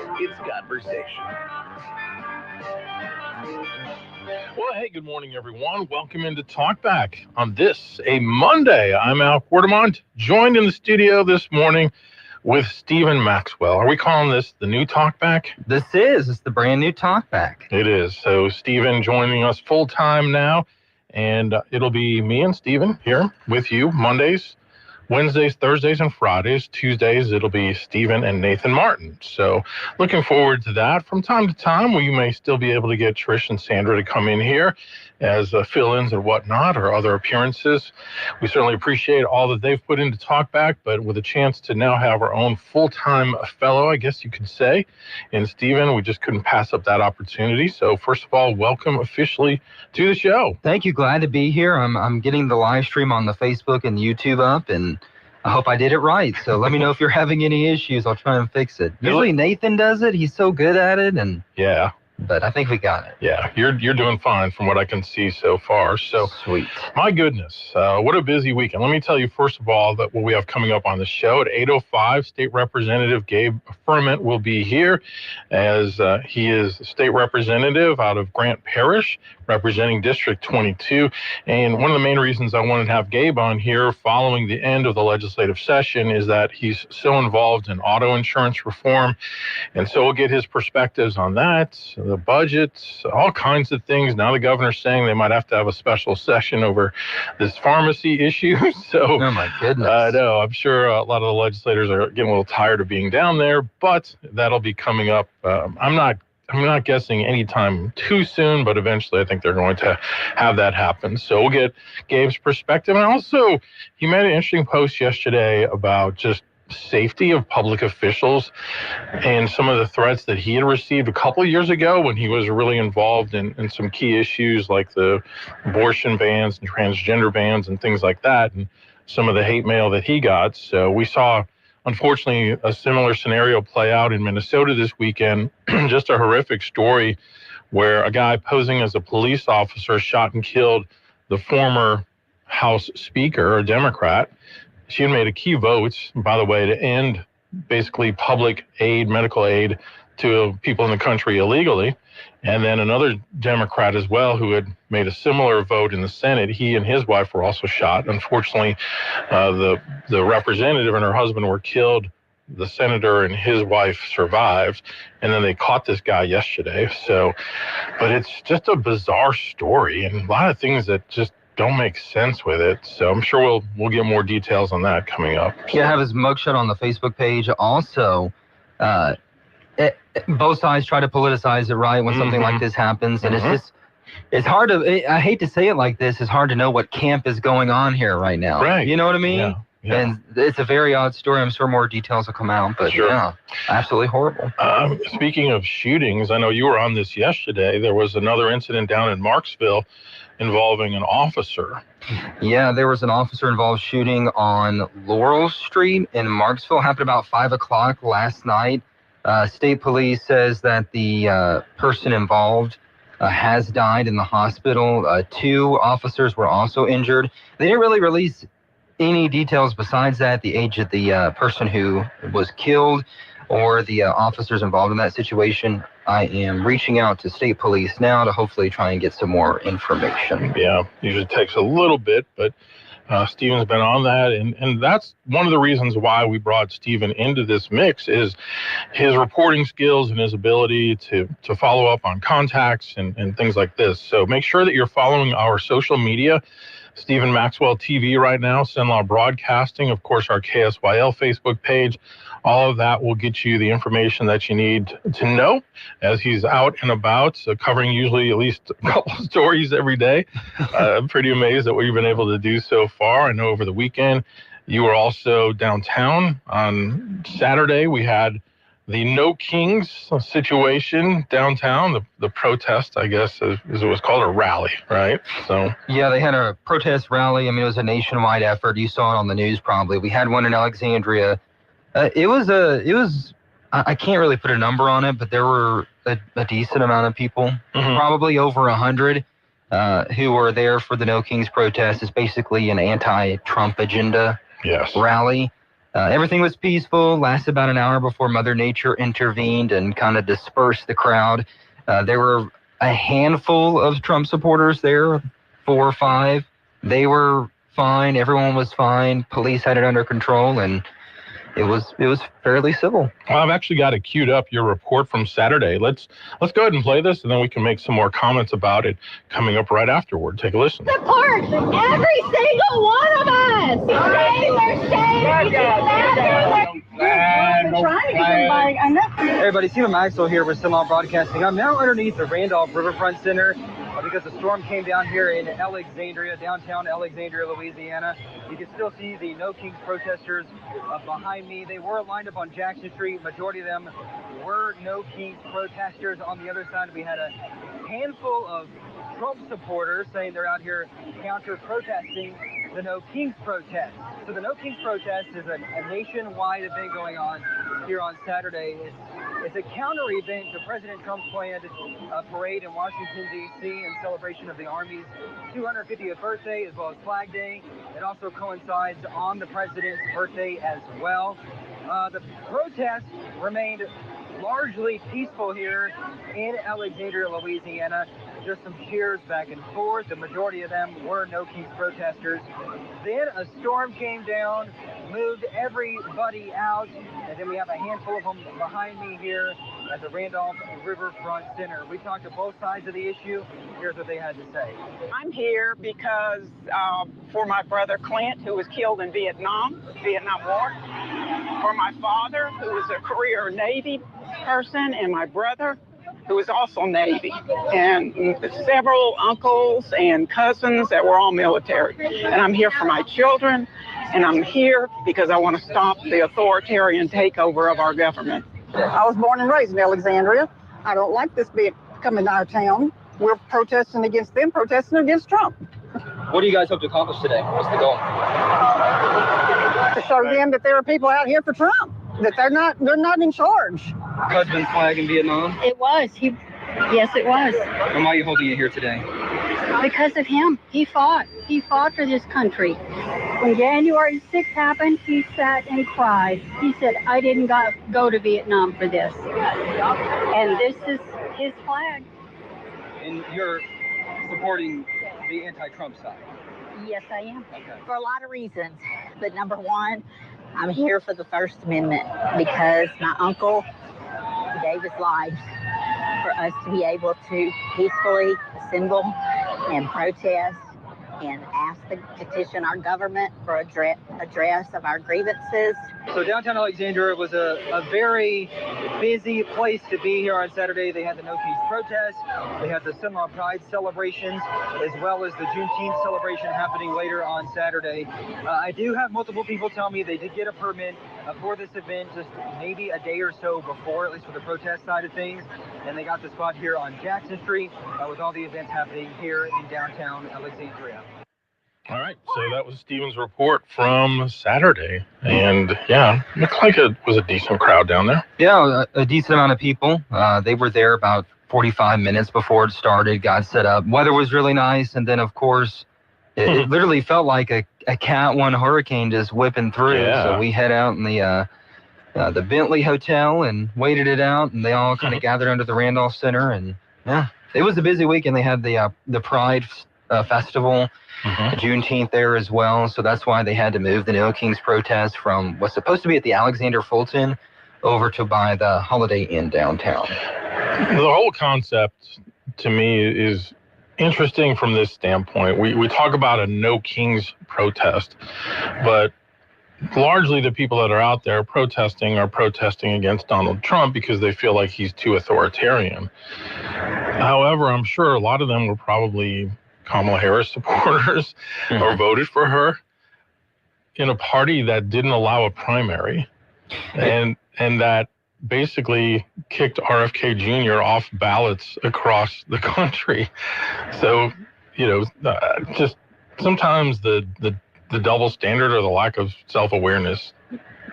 It's conversation. Well, hey, good morning, everyone. Welcome into Talkback on this, a Monday. I'm Al Quartermont, joined in the studio this morning with Stephen Maxwell. Are we calling this the new Talkback? It's the brand new Talkback. It is. So Stephen joining us full time now, and it'll be me and Stephen here with you Mondays, Wednesdays, Thursdays, and Fridays. Tuesdays, it'll be Stephen and Nathan Martin. So looking forward to that. From time to time, we may still be able to get Trish and Sandra to come in here as fill-ins or whatnot, or other appearances. We certainly appreciate all that they've put into Talkback, but with a chance to now have our own full-time fellow, I guess you could say, in Stephen, we just couldn't pass up that opportunity. So first of all, welcome officially to the show. Thank you. Glad to be here. I'm getting the live stream on the Facebook and YouTube up, and I hope I did it right. So let me know if you're having any issues. I'll try and fix it. Usually Nathan does it. He's so good at it, and yeah. But I think we got it. Yeah, you're doing fine from what I can see so far. So sweet. My goodness, what a busy weekend. Let me tell you, first of all, that what we have coming up on the show at 8:05, State Representative Gabe Ferment will be here, as he is state representative out of Grant Parish, representing District 22. And one of the main reasons I wanted to have Gabe on here following the end of the legislative session is that he's so involved in auto insurance reform. And so we'll get his perspectives on that, the budgets, all kinds of things. Now the governor's saying they might have to have a special session over this pharmacy issue. So, oh my goodness. I know. I'm sure a lot of the legislators are getting a little tired of being down there, but that'll be coming up. I'm not guessing anytime too soon, but eventually I think they're going to have that happen. So we'll get Gabe's perspective. And also, he made an interesting post yesterday about just safety of public officials and some of the threats that he had received a couple of years ago when he was really involved in some key issues like the abortion bans and transgender bans and things like that, and some of the hate mail that he got. So we saw, unfortunately, a similar scenario play out in Minnesota this weekend. Just a horrific story where a guy posing as a police officer shot and killed the former House Speaker, a Democrat. She had made a key vote, by the way, to end basically public aid, medical aid to people in the country illegally. And then another Democrat as well, who had made a similar vote in the Senate, he and his wife were also shot. Unfortunately, the representative and her husband were killed. The senator and his wife survived, and then they caught this guy yesterday. So, but it's just a bizarre story and a lot of things that just don't make sense with it. So I'm sure we'll get more details on that coming up. Yeah, I have his mugshot on the Facebook page. Also, both sides try to politicize it, right, when something like this happens. And it's hard to, I hate to say it like this, it's hard to know what camp is going on here right now. Right. You know what I mean? Yeah. Yeah. And it's a very odd story. I'm sure more details will come out, but yeah, absolutely horrible. Speaking of shootings, I know you were on this yesterday. There was another incident down in Marksville involving an officer. Yeah, there was an officer-involved shooting on Laurel Street in Marksville. Happened about 5 o'clock last night. State police says that the person involved has died in the hospital. 2 officers were also injured. They didn't really release any details besides that, the age of the person who was killed or the officers involved in that situation. I am reaching out to state police now to hopefully try and get some more information. Yeah, usually takes a little bit, but Stephen's been on that, and that's one of the reasons why we brought Stephen into this mix is his reporting skills and his ability to follow up on contacts and things like this. So make sure that you're following our social media, Stephen Maxwell TV right now, Cenlaw Broadcasting, of course, our KSYL Facebook page. All of that will get you the information that you need to know as he's out and about, covering usually at least a couple of stories every day. I'm pretty amazed at what you've been able to do so far. I know over the weekend you were also downtown. On Saturday, we had the No Kings situation downtown, the protest, I guess, as it was called, a rally, right? So yeah, they had a protest rally. I mean, it was a nationwide effort. You saw it on the news probably. We had one in Alexandria. It was I can't really put a number on it, but there were a decent amount of people, probably over 100, who were there for the No Kings protest. It's basically an anti-Trump agenda rally. Everything was peaceful, lasted about an hour before Mother Nature intervened and kind of dispersed the crowd. There were a handful of Trump supporters there, 4 or 5. They were fine. Everyone was fine. Police had it under control, and it was fairly civil. Well, I've actually got it queued up, your report from Saturday. Let's go ahead and play this, and then we can make some more comments about it coming up right afterward. Take a listen. Support every single one of us. We're Everybody, Stephen Maxwell here with KSYL Broadcasting. I'm now underneath the Randolph Riverfront Center because the storm came down here in Alexandria, downtown Alexandria, Louisiana. You can still see the No Kings protesters behind me. They were lined up on Jackson Street. Majority of them were No Kings protesters. On the other side, we had a handful of Trump supporters saying they're out here counter-protesting the No Kings protest. So the No Kings protest is a nationwide event going on here on Saturday. It's a counter event to President Trump's planned parade in Washington, D.C. in celebration of the Army's 250th birthday as well as Flag Day. It also coincides on the president's birthday as well. The protest remained largely peaceful here in Alexandria, Louisiana. Just some cheers back and forth. The majority of them were No Kings protesters. Then a storm came down, moved everybody out, and then we have a handful of them behind me here at the Randolph Riverfront Center. We talked to both sides of the issue. Here's what they had to say. I'm here because for my brother Clint, who was killed in Vietnam War, for my father, who was a career Navy person, and my brother, who was also Navy, and several uncles and cousins that were all military. And I'm here for my children, and I'm here because I want to stop the authoritarian takeover of our government. I was born and raised in Alexandria. I don't like this being coming to our town. We're protesting against them, protesting against Trump. What do you guys hope to accomplish today? What's the goal? To show them that there are people out here for Trump, that they're not in charge. Husband's flag in Vietnam? It was. Yes, it was. And why are you holding it here today? Because of him. He fought. He fought for this country. When January 6th happened, he sat and cried. He said, I didn't go to Vietnam for this. And this is his flag. And you're supporting the anti-Trump side? Yes, I am. Okay. For a lot of reasons. But number one, I'm here for the First Amendment because my uncle gave his life for us to be able to peacefully assemble and protest and petition our government for address of our grievances. So downtown Alexandria was a very busy place to be here on Saturday. They had the No Kings protest, they had the KSYL Pride celebrations, as well as the Juneteenth celebration happening later on Saturday. I do have multiple people tell me they did get a permit for this event just maybe a day or so before, at least for the protest side of things, and they got the spot here on Jackson Street with all the events happening here in downtown Alexandria. All right, so that was Steven's report from Saturday, and yeah, looked like it was a decent crowd down there. Yeah, a decent amount of people. They were there about 45 minutes before it started, got set up. Weather was really nice, and then of course, it literally felt like a Cat 1 hurricane just whipping through. Yeah. So we head out in the Bentley Hotel and waited it out, and they all kind of gathered under the Randolph Center, and yeah, it was a busy weekend. They had the Pride Festival. Juneteenth there as well, so that's why they had to move the No Kings protest from what's supposed to be at the Alexander Fulton over to by the Holiday Inn downtown. The whole concept to me is interesting from this standpoint. We talk about a No Kings protest, but largely the people that are out there protesting are protesting against Donald Trump because they feel like he's too authoritarian. However, I'm sure a lot of them were probably Kamala Harris supporters or voted for her in a party that didn't allow a primary and that basically kicked RFK Jr. off ballots across the country. So, just sometimes the double standard or the lack of self-awareness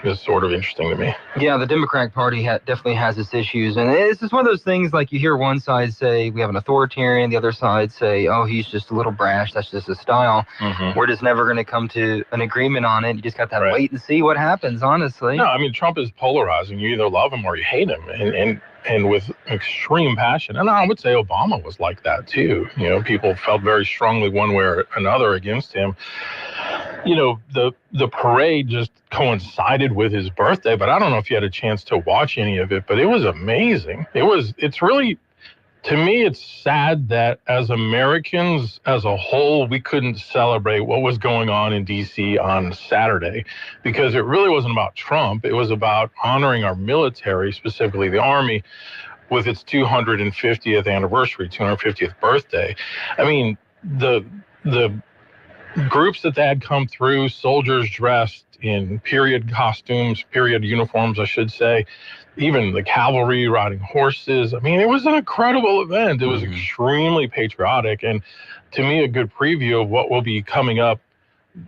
is sort of interesting to me. Yeah, the Democratic Party definitely has its issues. And it's just one of those things, like you hear one side say we have an authoritarian, the other side say, oh, he's just a little brash, that's just his style. Mm-hmm. We're just never going to come to an agreement on it. You just got to Right. wait and see what happens, honestly. No, I mean, Trump is polarizing. You either love him or you hate him, and with extreme passion. And I would say Obama was like that too. You know, people felt very strongly one way or another against him. You know, the parade just coincided with his birthday, but I don't know if you had a chance to watch any of it, but it was amazing. It's really, to me, it's sad that as Americans as a whole, we couldn't celebrate what was going on in D.C. on Saturday, because it really wasn't about Trump. It was about honoring our military, specifically the Army, with its 250th anniversary, 250th birthday. I mean, the groups that had come through, soldiers dressed in period costumes, period uniforms, I should say, even the cavalry riding horses. I mean, it was an incredible event. It was extremely patriotic, and to me, a good preview of what will be coming up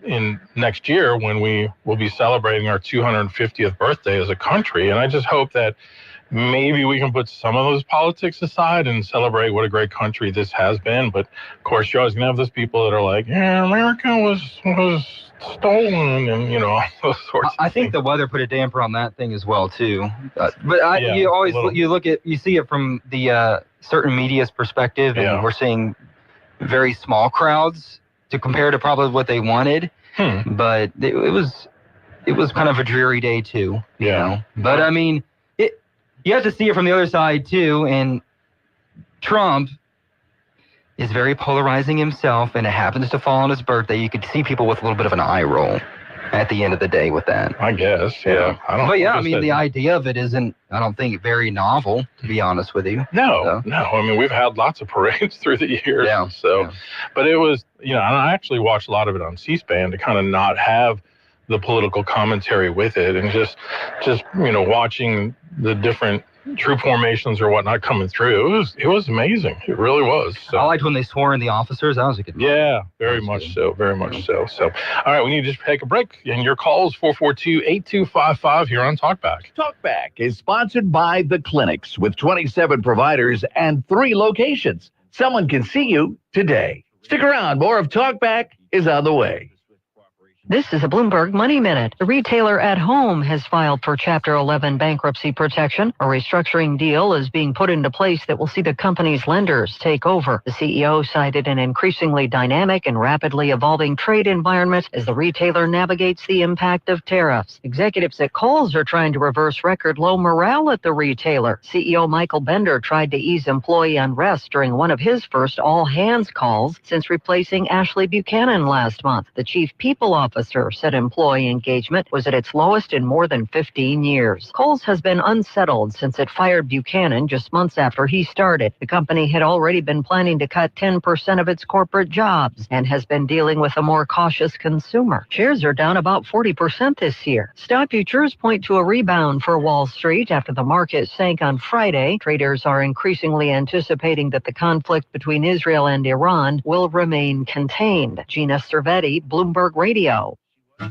in next year when we will be celebrating our 250th birthday as a country. And I just hope that maybe we can put some of those politics aside and celebrate what a great country this has been. But of course, you're always gonna have those people that are like, yeah, America was stolen, and you know, all those sorts. I think the weather put a damper on that thing as well too. You see it from the certain media's perspective, and we're seeing very small crowds to compare to probably what they wanted. But it was kind of a dreary day too. You know? But I mean, you have to see it from the other side too, and Trump is very polarizing himself, and it happens to fall on his birthday. You could see people with a little bit of an eye roll at the end of the day with that. I guess, yeah. I mean, the idea of it isn't, I don't think, very novel, to be honest with you. No. I mean, we've had lots of parades through the years. But it was, you know, and I actually watched a lot of it on C-SPAN to kind of not have the political commentary with it, and just you know, watching the different troop formations or whatnot coming through. It was amazing. It really was. So. I liked when they swore in the officers. That was a good one. Yeah, very much so. Very much so. So, all right, we need to just take a break. And your call is 442-8255 here on Talkback. Talkback is sponsored by The Clinics with 27 providers and 3 locations. Someone can see you today. Stick around. More of Talkback is on the way. This is a Bloomberg Money Minute. The retailer At Home has filed for Chapter 11 bankruptcy protection. A restructuring deal is being put into place that will see the company's lenders take over. The CEO cited an increasingly dynamic and rapidly evolving trade environment as the retailer navigates the impact of tariffs. Executives at Kohl's are trying to reverse record low morale at the retailer. CEO Michael Bender tried to ease employee unrest during one of his first all-hands calls since replacing Ashley Buchanan last month. The chief people officer said employee engagement was at its lowest in more than 15 years. Kohl's has been unsettled since it fired Buchanan just months after he started. The company had already been planning to cut 10% of its corporate jobs and has been dealing with a more cautious consumer. Shares are down about 40% this year. Stock futures point to a rebound for Wall Street after the market sank on Friday. Traders are increasingly anticipating that the conflict between Israel and Iran will remain contained. Gina Cervetti, Bloomberg Radio.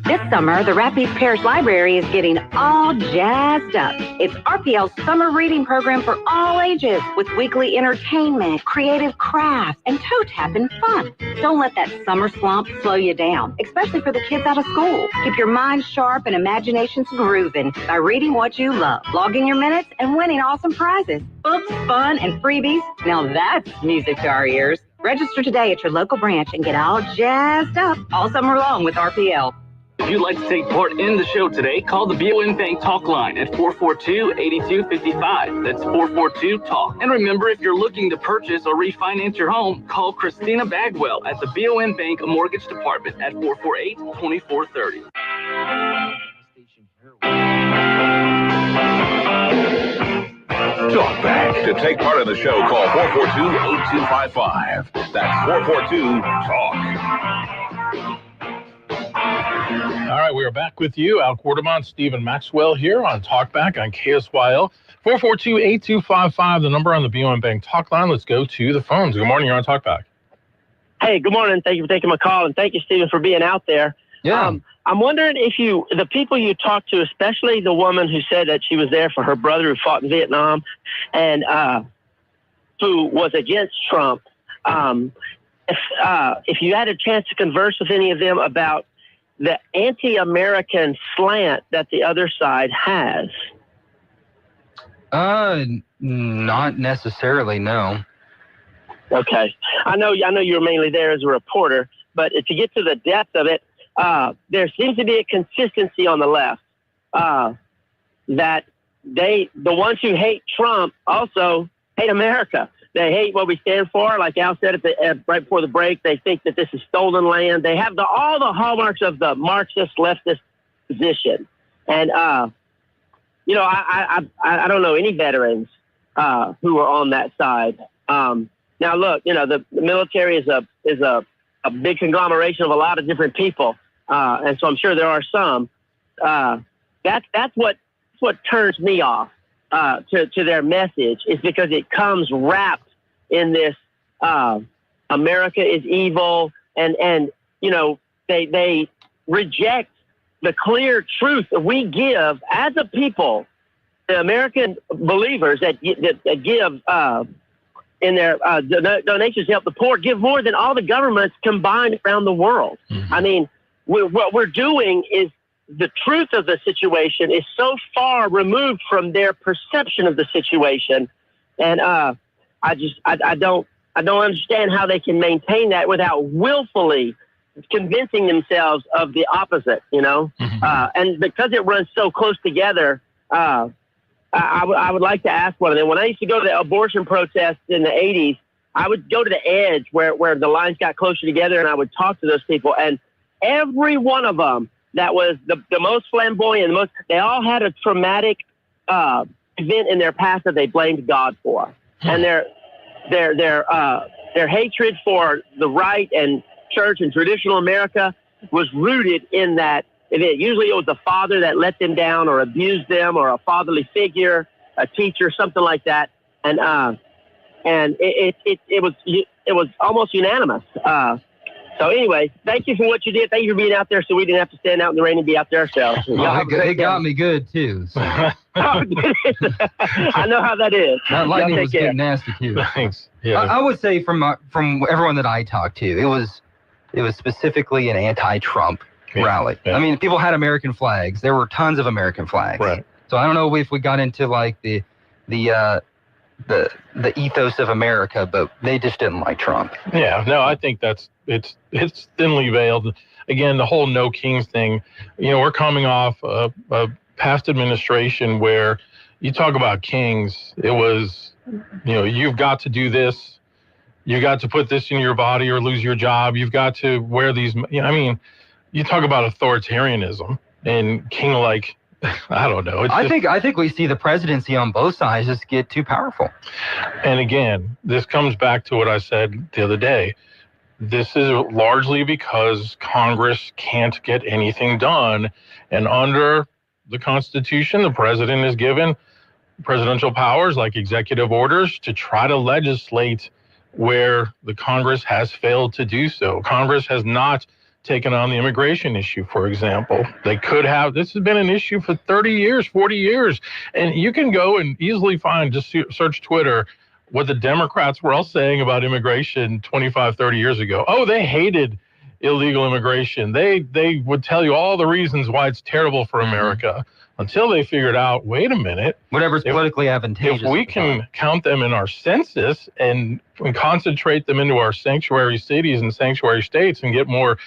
This summer, the Rapid Parish Library is getting all jazzed up. It's RPL's summer reading program for all ages with weekly entertainment, creative crafts, and toe-tapping fun. Don't let that summer slump slow you down, especially for the kids out of school. Keep your mind sharp and imaginations grooving by reading what you love, logging your minutes, and winning awesome prizes. Books, fun, and freebies. Now that's music to our ears. Register today at your local branch and get all jazzed up all summer long with RPL. If you'd like to take part in the show today, call the BON Bank Talk line at 442-8255. That's 442-TALK. And remember, if you're looking to purchase or refinance your home, call Christina Bagwell at the BON Bank Mortgage Department at 448-2430. Talk back. To take part in the show, call 442-8255. That's 442-TALK. All right, we are back with you. Al Quartermont, Stephen Maxwell here on Talkback on KSYL. 442-8255, the number on the BON Bank Talk line. Let's go to the phones. Good morning, you're on Talkback. Hey, good morning. Thank you for taking my call, and thank you, Stephen, for being out there. Yeah. I'm wondering if the people you talked to, especially the woman who said that she was there for her brother who fought in Vietnam and who was against Trump, if you had a chance to converse with any of them about the anti-American slant that the other side has. Not necessarily, no. Okay. I know you were mainly there as a reporter, but to get to the depth of it, there seems to be a consistency on the left that the ones who hate Trump also hate America. They hate what we stand for. Like Al said right before the break, they think that this is stolen land. They have all the hallmarks of the Marxist leftist position. And, I don't know any veterans who are on that side. Now, look, the military is a big conglomeration of a lot of different people. And so I'm sure there are some. That's what turns me off to their message, is because it comes wrapped in this America is evil, and they reject the clear truth that we give as a people, the American believers that give in their donations to help the poor, give more than all the governments combined around the world. Mm-hmm. I mean, what we're doing is, the truth of the situation is so far removed from their perception of the situation. And I don't understand how they can maintain that without willfully convincing themselves of the opposite, Mm-hmm. And because it runs so close together, I would like to ask one of them. When I used to go to the abortion protests in the 80s, I would go to the edge where the lines got closer together, and I would talk to those people, and every one of them that was the most flamboyant, they all had a traumatic event in their past that they blamed God for. And their hatred for the right and church and traditional America was rooted in that event. Usually it was a father that let them down or abused them, or a fatherly figure, a teacher, something like that. And it was almost unanimous. So anyway, thank you for what you did. Thank you for being out there so we didn't have to stand out in the rain and be out there ourselves. It got me good, too. So. I know how that is. That lightning was getting nasty, too. Thanks. Yeah. I would say from everyone that I talked to, it was specifically an anti-Trump rally. Yeah. I mean, people had American flags. There were tons of American flags. Right. So I don't know if we got into like the ethos of America, but they just didn't like Trump. Yeah, no, I think it's thinly veiled. Again, the whole no kings thing, we're coming off a past administration where you talk about kings. It was, you've got to do this. You got to put this in your body or lose your job. You've got to wear these. You talk about authoritarianism and king-like. I don't know. I think we see the presidency on both sides just get too powerful. And again, this comes back to what I said the other day. This is largely because Congress can't get anything done. And under the Constitution, the president is given presidential powers like executive orders to try to legislate where the Congress has failed to do so. Congress has not taken on the immigration issue, for example. They could have. This has been an issue for 30 years, 40 years. And you can go and easily find, just search Twitter, what the Democrats were all saying about immigration 25, 30 years ago. Oh, they hated illegal immigration. They would tell you all the reasons why it's terrible for America, until they figured out, wait a minute. Whatever's politically advantageous. If we can count them in our census and concentrate them into our sanctuary cities and sanctuary states and get more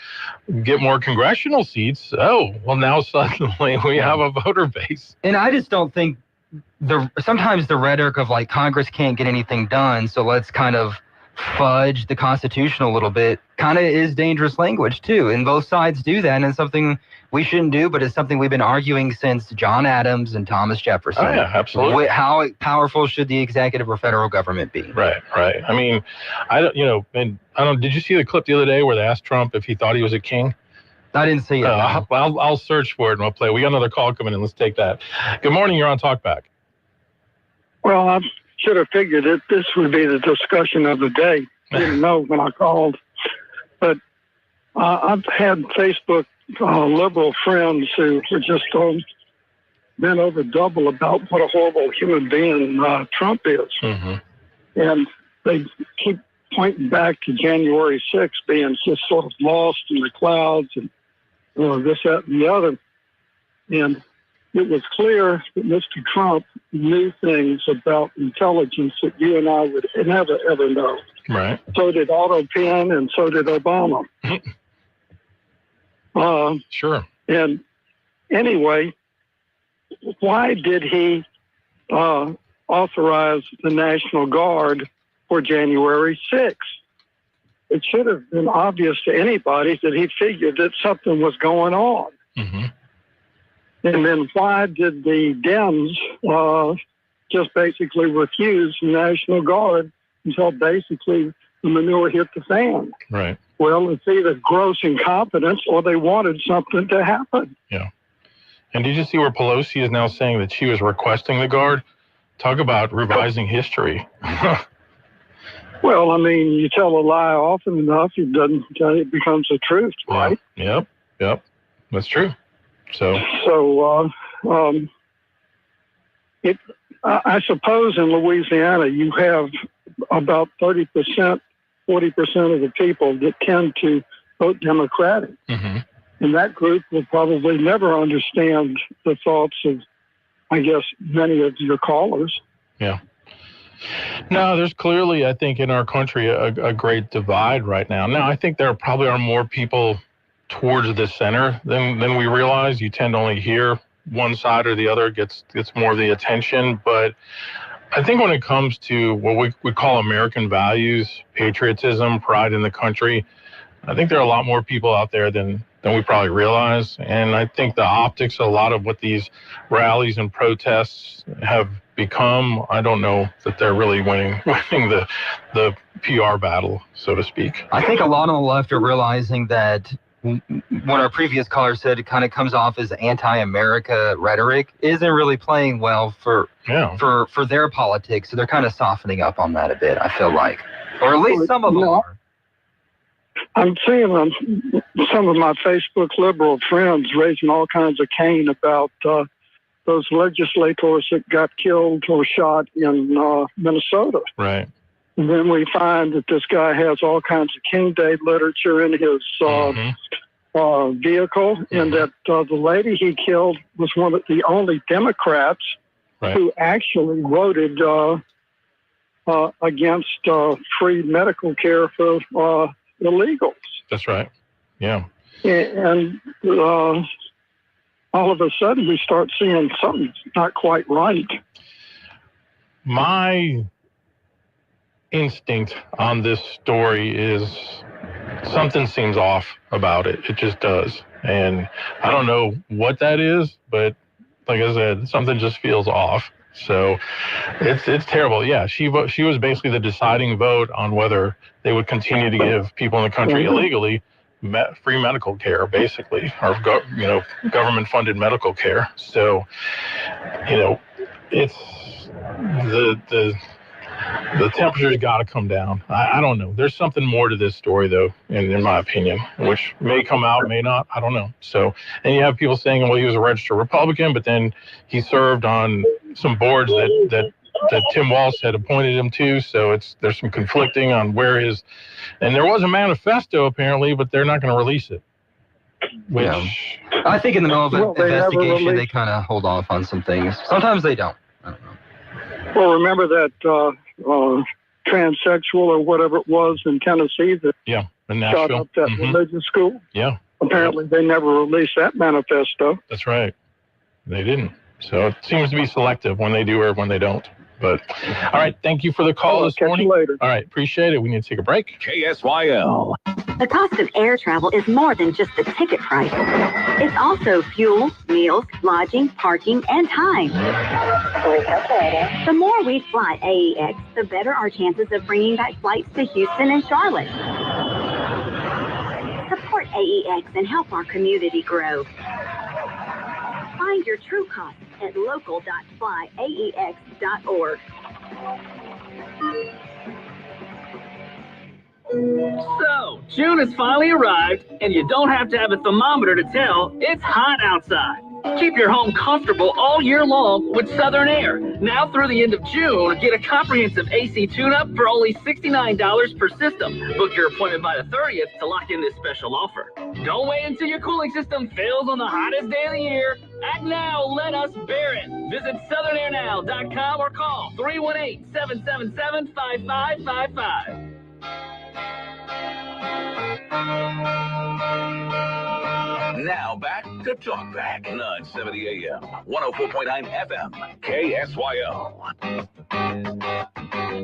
congressional seats, now suddenly we have a voter base. And I just don't think sometimes the rhetoric of like Congress can't get anything done, so let's kind of fudge the Constitution a little bit, kind of is dangerous language too. And both sides do that, and it's something we shouldn't do, but it's something we've been arguing since John Adams and Thomas Jefferson. Oh, yeah, absolutely. How powerful should the executive or federal government be? Right. I mean, did you see the clip the other day where they asked Trump if he thought he was a king? I didn't see it. No. I'll search for it and we'll play. We got another call coming in. Let's take that. Good morning. You're on Talkback. Well, I should have figured that this would be the discussion of the day. I didn't know when I called. But I've had Facebook liberal friends who were just bent over double about what a horrible human being Trump is. Mm-hmm. And they keep pointing back to January 6th being just sort of lost in the clouds and this, that, and the other. And it was clear that Mr. Trump knew things about intelligence that you and I would never, ever know. Right. So did Otto Penn, and so did Obama. Sure. And anyway, why did he authorize the National Guard for January 6th? It should have been obvious to anybody that he figured that something was going on. Mm-hmm. And then why did the Dems just basically refuse the National Guard until basically the manure hit the fan? Right. Well, it's either gross incompetence or they wanted something to happen. Yeah. And did you see where Pelosi is now saying that she was requesting the Guard? Talk about revising history. Well, I mean, you tell a lie often enough, it becomes the truth, right? Yep. That's true. I suppose in Louisiana you have about 30%, 40% of the people that tend to vote Democratic. Mm-hmm. And that group will probably never understand the thoughts of, I guess, many of your callers. Yeah. No, there's clearly, I think, in our country a great divide right now. Now, I think there probably are more people towards the center than we realize. You tend to only hear one side or the other gets more of the attention. But I think when it comes to what we call American values, patriotism, pride in the country, I think there are a lot more people out there than we probably realize. And I think the optics, a lot of what these rallies and protests have become, I don't know that they're really winning the PR battle, so to speak. I think a lot on the left are realizing that when our previous caller said it kind of comes off as anti-America rhetoric, isn't really playing well for their politics. So they're kind of softening up on that a bit, I feel like. Or at least some of them are. I'm seeing some of my Facebook liberal friends raising all kinds of cane about those legislators that got killed or shot in Minnesota. Right. And then we find that this guy has all kinds of King Day literature in his vehicle, and that the lady he killed was one of the only Democrats who actually voted against free medical care for illegals. That's right. Yeah. And all of a sudden we start seeing something not quite right. My instinct on this story is something seems off about it. It just does. And I don't know what that is, but like I said, something just feels off. So it's terrible. Yeah, she was basically the deciding vote on whether they would continue to give people in the country illegally free medical care, basically, or government-funded medical care. So, it's the temperature's got to come down. I don't know. There's something more to this story, though, in my opinion, which may come out, may not. I don't know. So, and you have people saying, well, he was a registered Republican, but then he served on some boards that Tim Walz had appointed him to. So there's some conflicting on where and there was a manifesto apparently, but they're not going to release it. I think in the middle of an investigation, they kind of hold off on some things. Sometimes they don't. I don't know. Well, remember that transsexual or whatever it was in Tennessee that shot up that religious school? Yeah. Apparently they never released that manifesto. That's right. They didn't. So it seems to be selective when they do or when they don't. But all right, thank you for the call this morning. You later. All right, appreciate it. We need to take a break. KSYL. The cost of air travel is more than just the ticket price. It's also fuel, meals, lodging, parking, and time. The more we fly AEX, the better our chances of bringing back flights to Houston and Charlotte. Support AEX and help our community grow. Find your true cost at local.flyaex.org. So, June has finally arrived, and you don't have to have a thermometer to tell it's hot outside. Keep your home comfortable all year long with Southern Air. Now through the end of June, get a comprehensive AC tune-up for only $69 per system. Book your appointment by the 30th to lock in this special offer. Don't wait until your cooling system fails on the hottest day of the year. Act now, let us bear it. Visit southernairnow.com or call 318-777-5555. Now back to Talk Back. 970 AM, 104.9 FM, KSYL.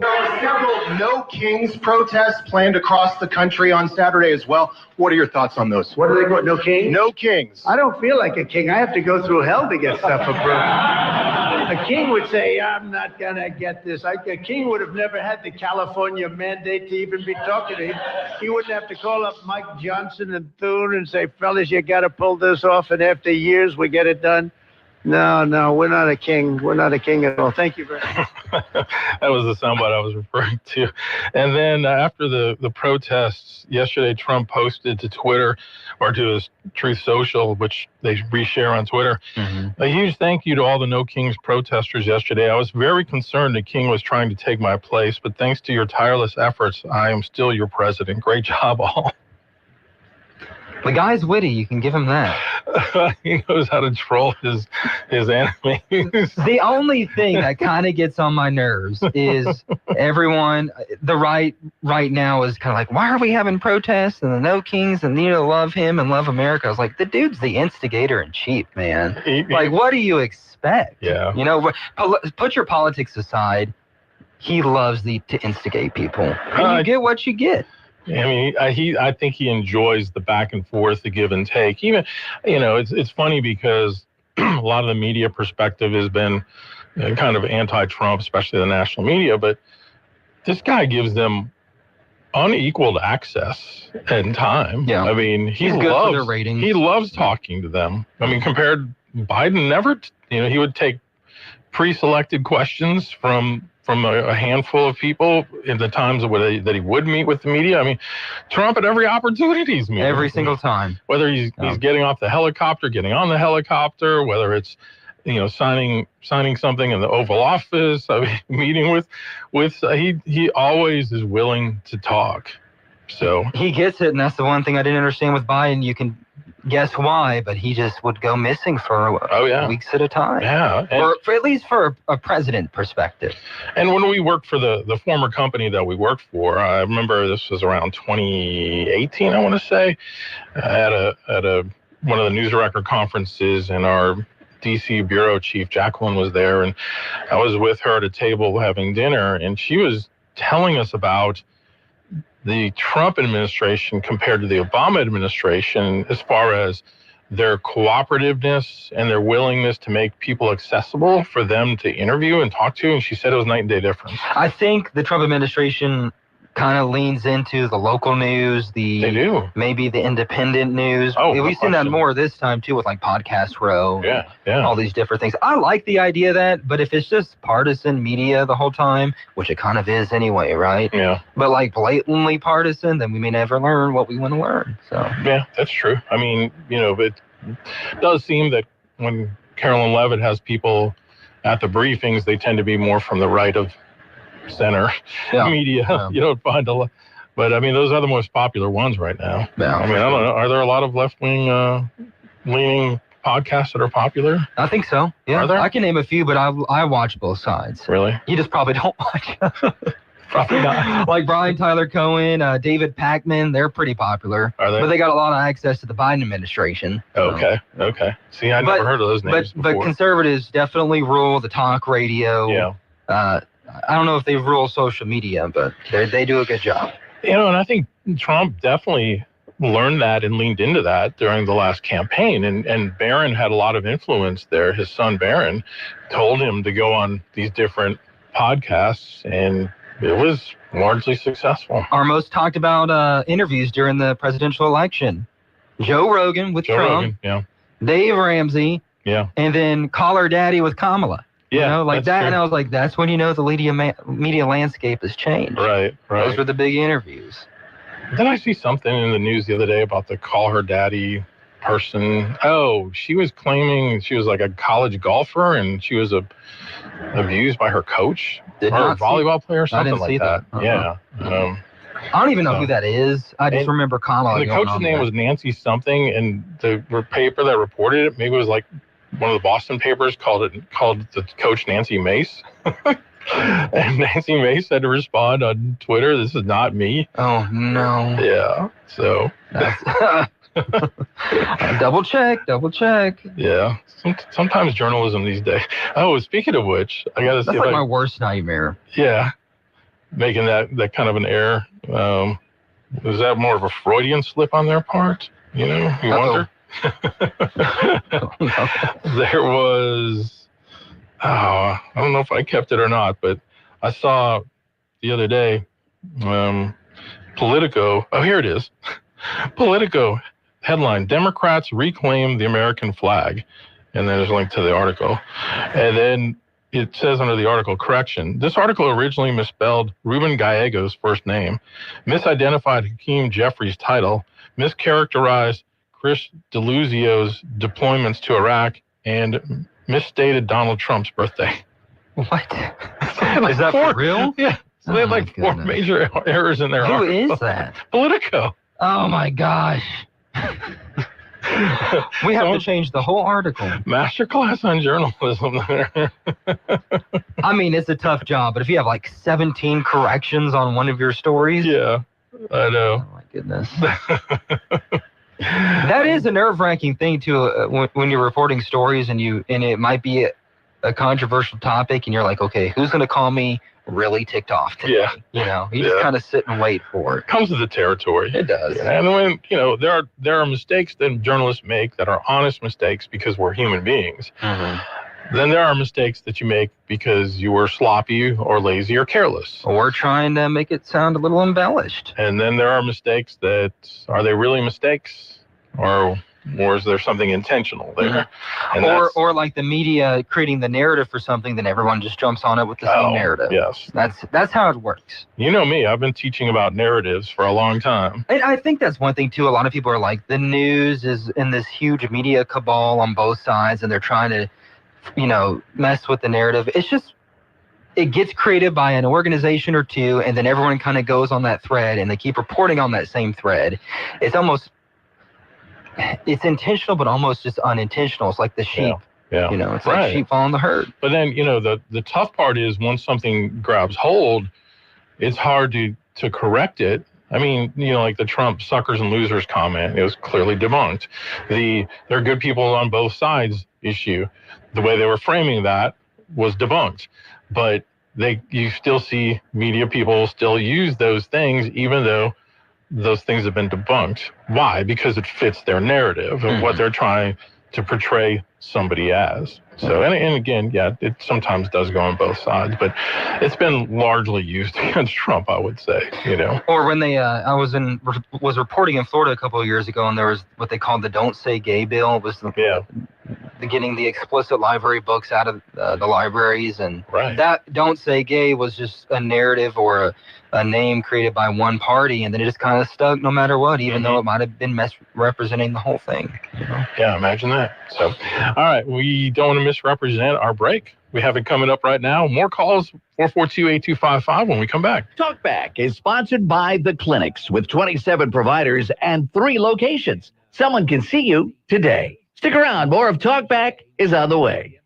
There are several No Kings protests planned across the country on Saturday as well. What are your thoughts on those? What are they called? No Kings? No Kings. I don't feel like a king. I have to go through hell to get stuff approved. A king would say, I'm not going to get this. A king would have never had the California mandate to even be talking to him. He wouldn't have to call up Mike Johnson and Thune and say, fellas, you got to pull this off, and after years we get it done. No, we're not a king. We're not a king at all. Thank you very much. That was the soundbite I was referring to. And then after the protests yesterday, Trump posted to Twitter or to his Truth Social, which they reshare on Twitter, a huge thank you to all the No Kings protesters yesterday. I was very concerned the king was trying to take my place, but thanks to your tireless efforts, I am still your president. Great job, all. The guy's witty. You can give him that. He knows how to troll his enemies. The only thing that kind of gets on my nerves is everyone, the right now is kind of like, why are we having protests and the No Kings and love him and love America? I was like, the dude's the instigator in chief, man. Like, what do you expect? Yeah. Put your politics aside. He loves to instigate people. And you get what you get. I mean, I think he enjoys the back and forth, the give and take. Even, it's funny because a lot of the media perspective has been kind of anti-Trump, especially the national media. But this guy gives them unequaled access and time. Yeah. I mean, he's good for their ratings. He loves talking to them. I mean, compared Biden, never. He would take pre-selected questions from a handful of people in the times that he would meet with the media. I mean, Trump at every opportunity he's meeting. Every single time. Whether he's getting off the helicopter, getting on the helicopter, whether it's, signing something in the Oval Office, meeting with he always is willing to talk. So he gets it, and that's the one thing I didn't understand with Biden. You can guess why, but he just would go missing for weeks at a time. Yeah. Or for at least for a president perspective. And when we worked for the former company that we worked for, I remember this was around 2018, I want to say, at one of the news record conferences, and our DC bureau chief, Jacqueline, was there, and I was with her at a table having dinner, and she was telling us about the Trump administration compared to the Obama administration as far as their cooperativeness and their willingness to make people accessible for them to interview and talk to. And she said it was night and day difference. I think the Trump administration kind of leans into the local news, they do. Maybe the independent news. We've seen that more this time too with like Podcast Row. Yeah. All these different things. I like the idea of that, but if it's just partisan media the whole time, which it kind of is anyway, right? Yeah. But like blatantly partisan, then we may never learn what we want to learn. So yeah, that's true. I mean, it does seem that when Carolyn Levitt has people at the briefings, they tend to be more from the right of center media. Yeah. You don't find a lot, but I mean, those are the most popular ones right now. Yeah, I mean, I don't know. Are there a lot of left-wing leaning podcasts that are popular? I think so. Yeah, are there? I can name a few, but I watch both sides. Really? You just probably don't watch. Probably not. Like Brian Tyler Cohen, David Pakman, they're pretty popular. Are they? But they got a lot of access to the Biden administration. Okay. See, I never heard of those names before. But conservatives definitely rule the talk radio. Yeah. I don't know if they rule social media, but they do a good job. And I think Trump definitely learned that and leaned into that during the last campaign. And Barron had a lot of influence there. His son Barron told him to go on these different podcasts, and it was largely successful. Our most talked about interviews during the presidential election: Joe Rogan with Trump, Dave Ramsey, and then Call Her Daddy with Kamala. Yeah, like that. True. And I was like, that's when the media landscape has changed. Right. Those were the big interviews. Then I see something in the news the other day about the call her daddy person. Oh, she was claiming she was like a college golfer and she was abused by her coach or a volleyball player or something like that. Yeah. I don't even know who that is. I just remember Kamala. And the coach's name was Nancy something, and the paper that reported it, maybe it was like one of the Boston papers, called the coach Nancy Mace. And Nancy Mace had to respond on Twitter, "This is not me." Oh no. Yeah. So double check. Yeah. Sometimes journalism these days. Oh, speaking of which, I got to see. That's like my worst nightmare. Yeah. Making that kind of an error. Was that more of a Freudian slip on their part? You know, you wonder. There was, I don't know if I kept it or not, but I saw the other day, Politico. Oh, here it is. Politico headline: Democrats reclaim the American flag. And then there's a link to the article. And then it says under the article, correction, this article originally misspelled Ruben Gallego's first name, misidentified Hakeem Jeffries' title, mischaracterized Chris Deluzio's deployments to Iraq, and misstated Donald Trump's birthday. What? Is that for real? Yeah. So they had like 4 major errors in their article. Who is that? Politico. Oh my gosh. We have to change the whole article. Masterclass on journalism there. I mean, it's a tough job, but if you have like 17 corrections on one of your stories. Yeah, I know. Oh my goodness. That is a nerve-wracking thing too, when you're reporting stories and it might be a controversial topic and you're like, okay, who's going to call me really ticked off today? Yeah. You know, you just kind of sit and wait for it. Comes with the territory. It does. And when, there are mistakes that journalists make that are honest mistakes because we're human beings. Mm-hmm. Then there are mistakes that you make because you were sloppy or lazy or careless. Or trying to make it sound a little embellished. And then there are mistakes that, are they really mistakes? Or is there something intentional there? Mm-hmm. And or like the media creating the narrative for something, then everyone just jumps on it with the same narrative. Yes. That's how it works. You know me, I've been teaching about narratives for a long time. And I think that's one thing too. A lot of people are like, the news is in this huge media cabal on both sides and they're trying to, mess with the narrative. It's just, it gets created by an organization or two and then everyone kind of goes on that thread and they keep reporting on that same thread. It's intentional, but almost just unintentional. It's like the sheep. Yeah. It's like sheep following the herd. But then, the tough part is once something grabs hold, it's hard to correct it. I mean, like the Trump suckers and losers comment, it was clearly debunked. There are good people on both sides issue, the way they were framing that was debunked. But you still see media people still use those things, even though those things have been debunked. Why? Because it fits their narrative of what they're trying to portray somebody as. So, and again, it sometimes does go on both sides, but it's been largely used against Trump, I would say, Or when they, I was reporting in Florida a couple of years ago, and there was what they called the "Don't Say Gay" bill. It was getting the explicit library books out of the libraries, and that "Don't Say Gay" was just a narrative or a name created by one party, and then it just kind of stuck no matter what, even though it might have been misrepresenting the whole thing. Yeah, imagine that. So, all right, we don't want to misrepresent our break. We have it coming up right now. More calls, 442-8255 when we come back. Talkback is sponsored by The Clinics with 27 providers and 3 locations. Someone can see you today. Stick around. More of Talkback is on the way.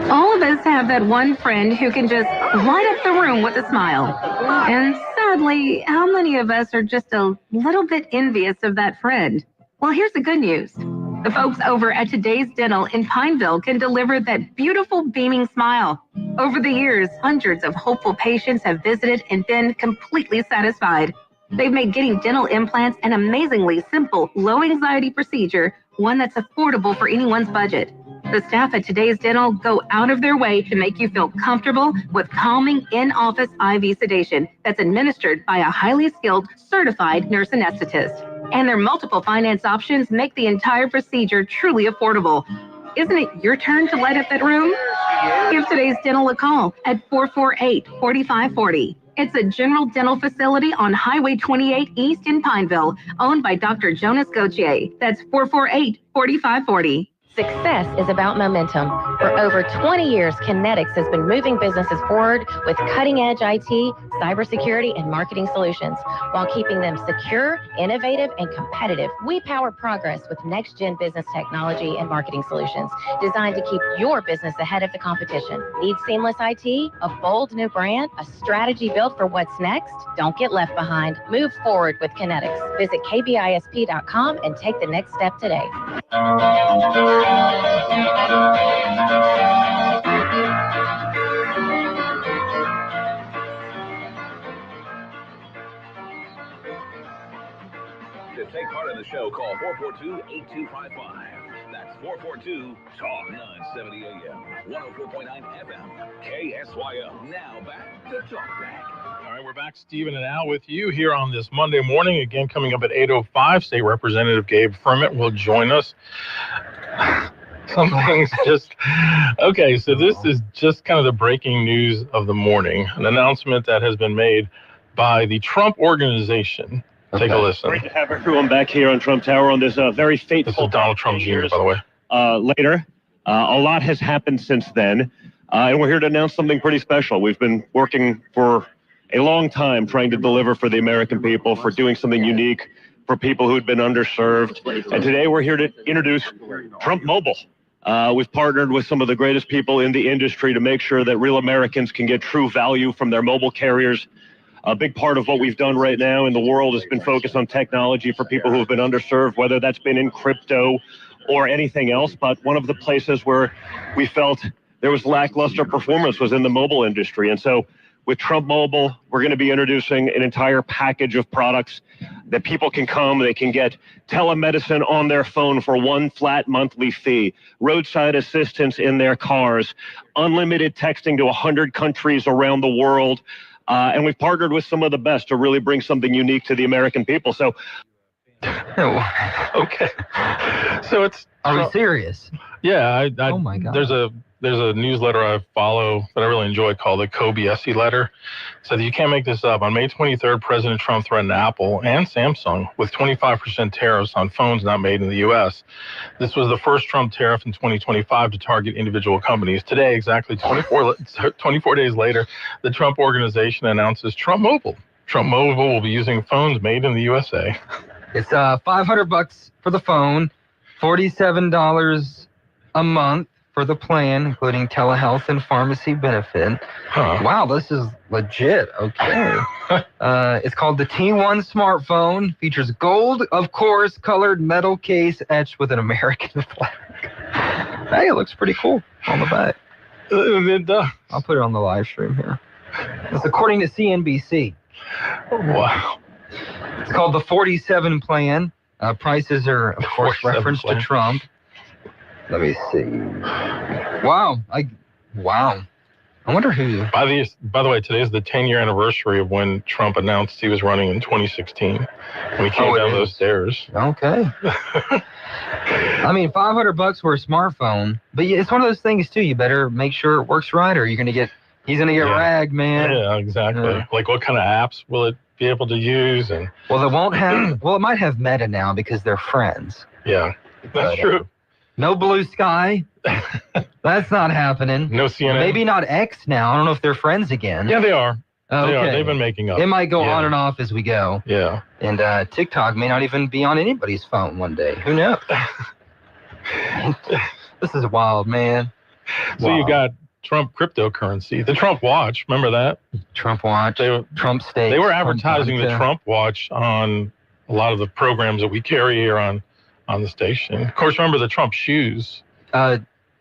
All of us have that one friend who can just light up the room with a smile. And sadly, how many of us are just a little bit envious of that friend? Well, here's the good news. The folks over at Today's Dental in Pineville can deliver that beautiful beaming smile. Over the years, hundreds of hopeful patients have visited and been completely satisfied. They've made getting dental implants an amazingly simple, low-anxiety procedure, one that's affordable for anyone's budget. The staff at Today's Dental go out of their way to make you feel comfortable with calming in-office IV sedation that's administered by a highly skilled, certified nurse anesthetist. And their multiple finance options make the entire procedure truly affordable. Isn't it your turn to light up that room? Give Today's Dental a call at 448-4540. It's a general dental facility on Highway 28 East in Pineville, owned by Dr. Jonas Gauthier. That's 448-4540. Success is about momentum. For over 20 years, Kinetics has been moving businesses forward with cutting-edge IT, cybersecurity, and marketing solutions while keeping them secure, innovative, and competitive. We power progress with next-gen business technology and marketing solutions designed to keep your business ahead of the competition. Need seamless IT, a bold new brand, a strategy built for what's next? Don't get left behind. Move forward with Kinetics. Visit kbisp.com and take the next step today. To take part in the show, call 442-8255. That's 442-TALK 970 AM, 104.9 FM, KSYL. Now back to Talk Back. All right, we're back, Stephen and Al, with you here on this Monday morning. Again, coming up at 8:05, State Representative Gabe Firment will join us. Some things just... Okay, so this is just kind of the breaking news of the morning. An announcement that has been made by the Trump Organization. Take a listen. Great to have everyone back here on Trump Tower on this very fateful... This is Donald Trump Jr., by the way. Later. A lot has happened since then, and we're here to announce something pretty special. We've been working for a long time trying to deliver for the American people, for doing something unique for people who'd been underserved. And today we're here to introduce Trump Mobile. We've partnered with some of the greatest people in the industry to make sure that real Americans can get true value from their mobile carriers. A big part of what we've done right now in the world has been focused on technology for people who have been underserved, whether that's been in crypto or anything else. But one of the places where we felt there was lackluster performance was in the mobile industry. And so with Trump Mobile, we're going to be introducing an entire package of products that people can come, they can get telemedicine on their phone for one flat monthly fee, roadside assistance in their cars, unlimited texting to 100 countries around the world. And we've partnered with some of the best to really bring something unique to the American people. So, okay. So it's... Are we serious? Yeah. Oh, my God. There's a newsletter I follow that I really enjoy called the KSYL letter. So you can't make this up. On May 23rd, President Trump threatened Apple and Samsung with 25% tariffs on phones not made in the U.S. This was the first Trump tariff in 2025 to target individual companies. Today, exactly 24 days later, the Trump Organization announces Trump Mobile. Trump Mobile will be using phones made in the USA. It's $500 for the phone, $47 a month for the plan, including telehealth and pharmacy benefit. Huh. Wow, this is legit. Okay. It's called the T1 smartphone. Features gold, of course, colored metal case etched with an American flag. Hey, it looks pretty cool on the back. It does. I'll put it on the live stream here. It's according to CNBC. Wow. It's called the 47 plan. Prices are, of course, reference to Trump. Let me see. Wow. Wow. I wonder who... By the way, today is the 10-year anniversary of when Trump announced he was running in 2016. When he came down those stairs. Okay. I mean, $500 for a smartphone. But it's one of those things, too. You better make sure it works right or he's going to get ragged, man. Yeah, exactly. Like, what kind of apps will it be able to use? And well, it won't have... Well, it might have Meta now because they're friends. Yeah, that's true. No Blue Sky. That's not happening. No CNN. Maybe not X now. I don't know if they're friends again. Yeah, they are. Okay. They are. They've been making up. It might go on and off as we go. Yeah. And TikTok may not even be on anybody's phone one day. Who knows? This is wild, man. So you got Trump cryptocurrency, the Trump Watch. Remember that? Trump Watch. Trump Stakes. They were advertising the Trump Watch on a lot of the programs that we carry here on the station. Of course, remember the Trump shoes.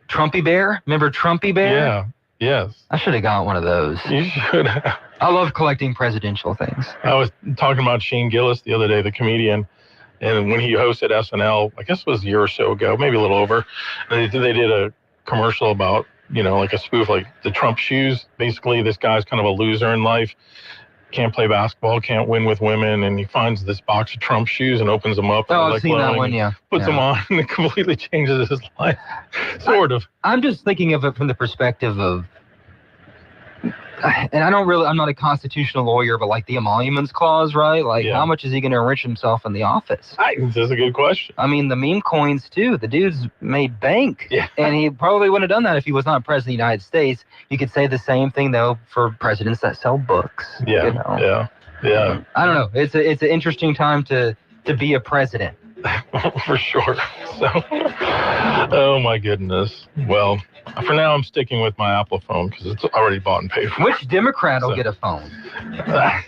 Trumpy Bear? Remember Trumpy Bear? Yeah. Yes. I should have got one of those. You should have. I love collecting presidential things. I was talking about Shane Gillis the other day, the comedian, and when he hosted SNL, I guess it was a year or so ago, maybe a little over, they did a commercial about, like a spoof, like the Trump shoes. Basically, this guy's kind of a loser in life. Can't play basketball, can't win with women, and he finds this box of Trump shoes and opens them up. Oh, I've seen that one, yeah. Puts them on, and it completely changes his life, sort of. I'm just thinking of it from the perspective of And I'm not a constitutional lawyer, but like the emoluments clause, right? Like, how much is he going to enrich himself in the office? That's a good question. I mean, the meme coins, too. The dude's made bank. Yeah. And he probably wouldn't have done that if he was not president of the United States. You could say the same thing, though, for presidents that sell books. Yeah, you know? yeah. I don't know. It's an interesting time to be a president. For sure. So, oh my goodness. Well, for now, I'm sticking with my Apple phone because it's already bought and paid for. Which Democrat will get a phone? I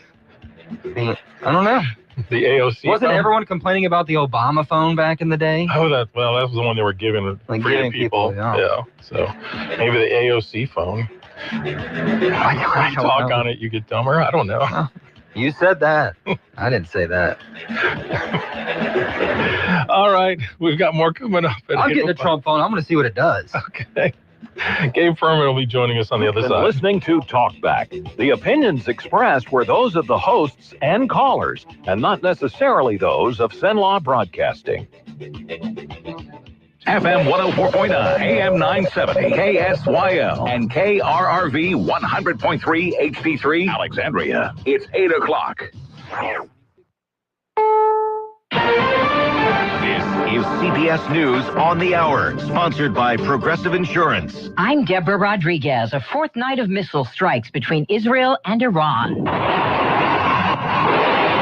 don't know. The AOC Wasn't phone? everyone complaining about the Obama phone back in the day? Oh, that was the one they were giving free to people. Yeah. So maybe the AOC phone. I you talk on it, you get dumber. I don't know. You said that. I didn't say that. All right, we've got more coming up. I'm getting a Trump phone. I'm going to see what it does. Okay. Gabe Furman will be joining us on the other side. Listening to Talkback. The opinions expressed were those of the hosts and callers, and not necessarily those of Cenlaw Broadcasting. FM 104.9, AM 970, KSYL, and KRRV 100.3 HD3, Alexandria. It's 8 o'clock. This is CBS News on the Hour, sponsored by Progressive Insurance. I'm Deborah Rodriguez. A fourth night of missile strikes between Israel and Iran.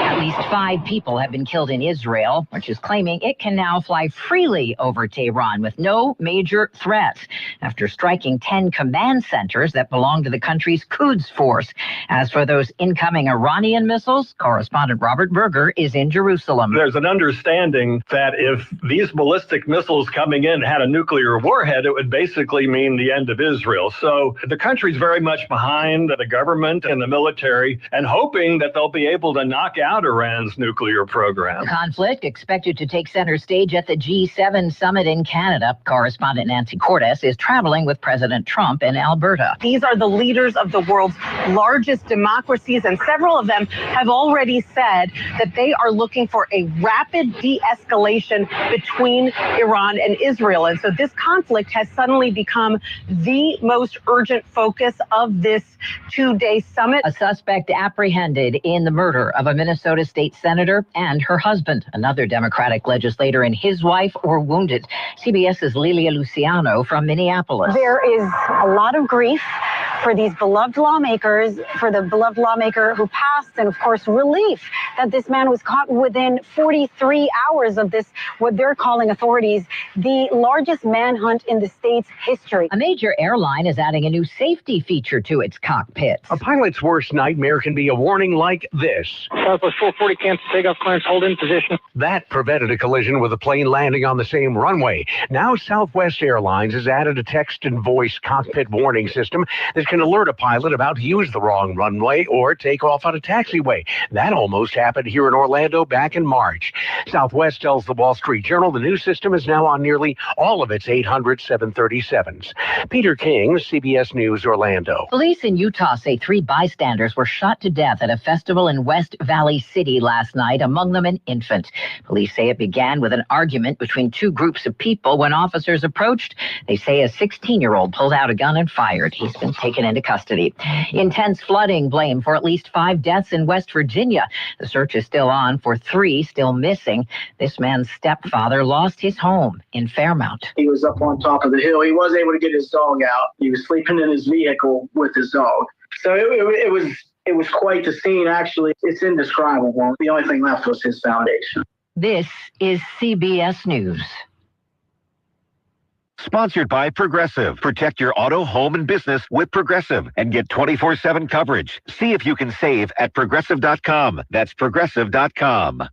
At least 5 people have been killed in Israel, which is claiming it can now fly freely over Tehran with no major threats after striking 10 command centers that belong to the country's Quds force. As for those incoming Iranian missiles, correspondent Robert Berger is in Jerusalem. There's an understanding that if these ballistic missiles coming in had a nuclear warhead, it would basically mean the end of Israel. So the country's very much behind the government and the military and hoping that they'll be able to knock out Iran's nuclear program. The conflict expected to take center stage at the G7 summit in Canada. Correspondent Nancy Cordes is traveling with President Trump in Alberta. These are the leaders of the world's largest democracies, and several of them have already said that they are looking for a rapid de-escalation between Iran and Israel. And so this conflict has suddenly become the most urgent focus of this 2-day summit. A suspect apprehended in the murder of a Minnesota state senator and her husband. Another Democratic legislator and his wife were wounded. CBS's Lilia Luciano from Minneapolis. There is a lot of grief for these beloved lawmakers, for the beloved lawmaker who passed, and of course relief that this man was caught within 43 hours of this, what they're calling authorities, the largest manhunt in the state's history. A major airline is adding a new safety feature to its cockpits. A pilot's worst nightmare can be a warning like this. Southwest 440 cancel takeoff clearance, hold in position. That prevented a collision with a plane landing on the same runway. Now Southwest Airlines has added a text and voice cockpit warning system that can alert a pilot about to use the wrong runway or take off on a taxiway. That almost happened here in Orlando back in March. Southwest tells the Wall Street Journal the new system is now on nearly all of its 800 737s. Peter King, CBS News, Orlando. Police in Utah say 3 bystanders were shot to death at a festival in West Valley City last night, among them an infant. Police say it began with an argument between 2 groups of people. When officers approached, they say a 16-year-old pulled out a gun and fired. He's been taken into custody. Intense flooding blamed for at least 5 deaths in West Virginia. The search is still on for 3 still missing. This man's stepfather lost his home in Fairmount. He was up on top of the hill. He was able to get his dog out. He was sleeping in his vehicle with his dog. So it was quite the scene, actually. It's indescribable. The only thing left was his foundation. This is CBS News. Sponsored by Progressive. Protect your auto, home, and business with Progressive and get 24/7 coverage. See if you can save at Progressive.com. That's Progressive.com.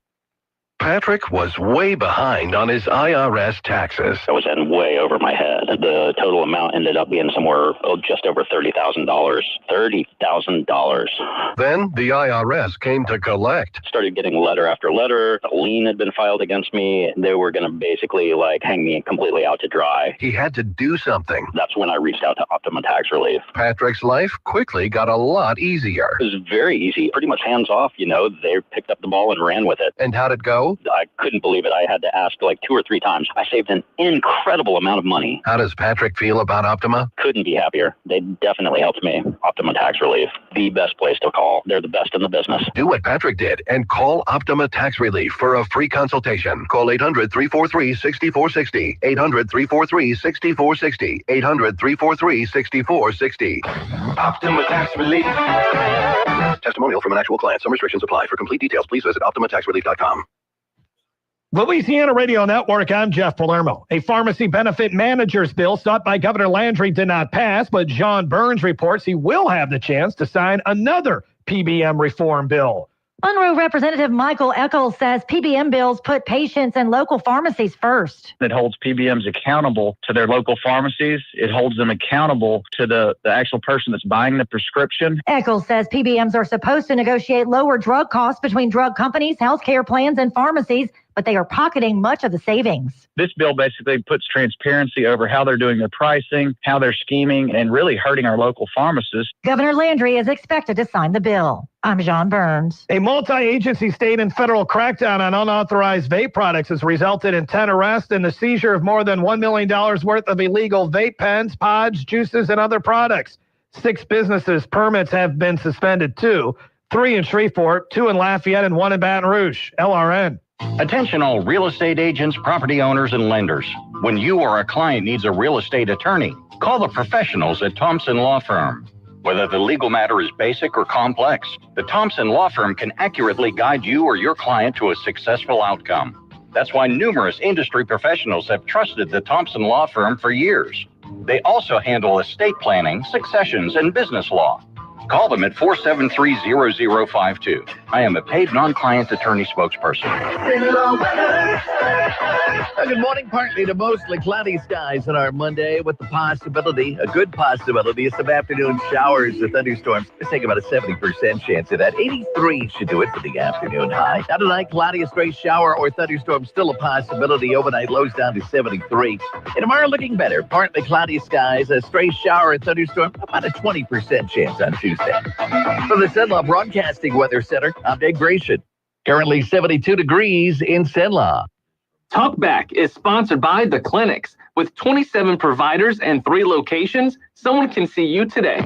Patrick was way behind on his IRS taxes. I was in way over my head. The total amount ended up being somewhere just over $30,000. $30,000. Then the IRS came to collect. Started getting letter after letter. A lien had been filed against me. They were going to basically hang me completely out to dry. He had to do something. That's when I reached out to Optima Tax Relief. Patrick's life quickly got a lot easier. It was very easy. Pretty much hands off, They picked up the ball and ran with it. And how'd it go? So? I couldn't believe it. I had to ask like 2 or 3 times. I saved an incredible amount of money. How does Patrick feel about Optima? Couldn't be happier. They definitely helped me. Optima Tax Relief, the best place to call. They're the best in the business. Do what Patrick did and call Optima Tax Relief for a free consultation. Call 800-343-6460. 800-343-6460. 800-343-6460. Optima Tax Relief. Testimonial from an actual client. Some restrictions apply. For complete details, please visit OptimaTaxRelief.com. Louisiana Radio Network, I'm Jeff Palermo. A pharmacy benefit manager's bill sought by Governor Landry did not pass, but John Burns reports he will have the chance to sign another PBM reform bill. Monroe Representative Michael Eccles says PBM bills put patients and local pharmacies first. It holds PBMs accountable to their local pharmacies. It holds them accountable to the actual person that's buying the prescription. Eccles says PBMs are supposed to negotiate lower drug costs between drug companies, healthcare plans, and pharmacies, but they are pocketing much of the savings. This bill basically puts transparency over how they're doing their pricing, how they're scheming, and really hurting our local pharmacists. Governor Landry is expected to sign the bill. I'm John Burns. A multi-agency state and federal crackdown on unauthorized vape products has resulted in 10 arrests and the seizure of more than $1 million worth of illegal vape pens, pods, juices, and other products. 6 businesses' permits have been suspended too. 3 in Shreveport, 2 in Lafayette, and 1 in Baton Rouge. LRN. Attention all real estate agents, property owners, and lenders. When you or a client needs a real estate attorney, call the professionals at Thompson Law Firm. Whether the legal matter is basic or complex, the Thompson Law Firm can accurately guide you or your client to a successful outcome. That's why numerous industry professionals have trusted the Thompson Law Firm for years. They also handle estate planning, successions, and business law. Call them at 473-0052. I am a paid non-client attorney spokesperson. Good morning. Partly to mostly cloudy skies on our Monday with the possibility, a good possibility, of some afternoon showers or thunderstorms. Let's take about a 70% chance of that. 83 should do it for the afternoon high. Now tonight, cloudy, a stray shower or thunderstorm, still a possibility. Overnight lows down to 73. And tomorrow looking better. Partly cloudy skies, a stray shower and thunderstorm, about a 20% chance on Tuesday. From the Cenla Broadcasting Weather Center, I'm Dave Gratian. Currently 72 degrees in Cenla. Talkback is sponsored by The Clinics. With 27 providers and 3 locations, someone can see you today.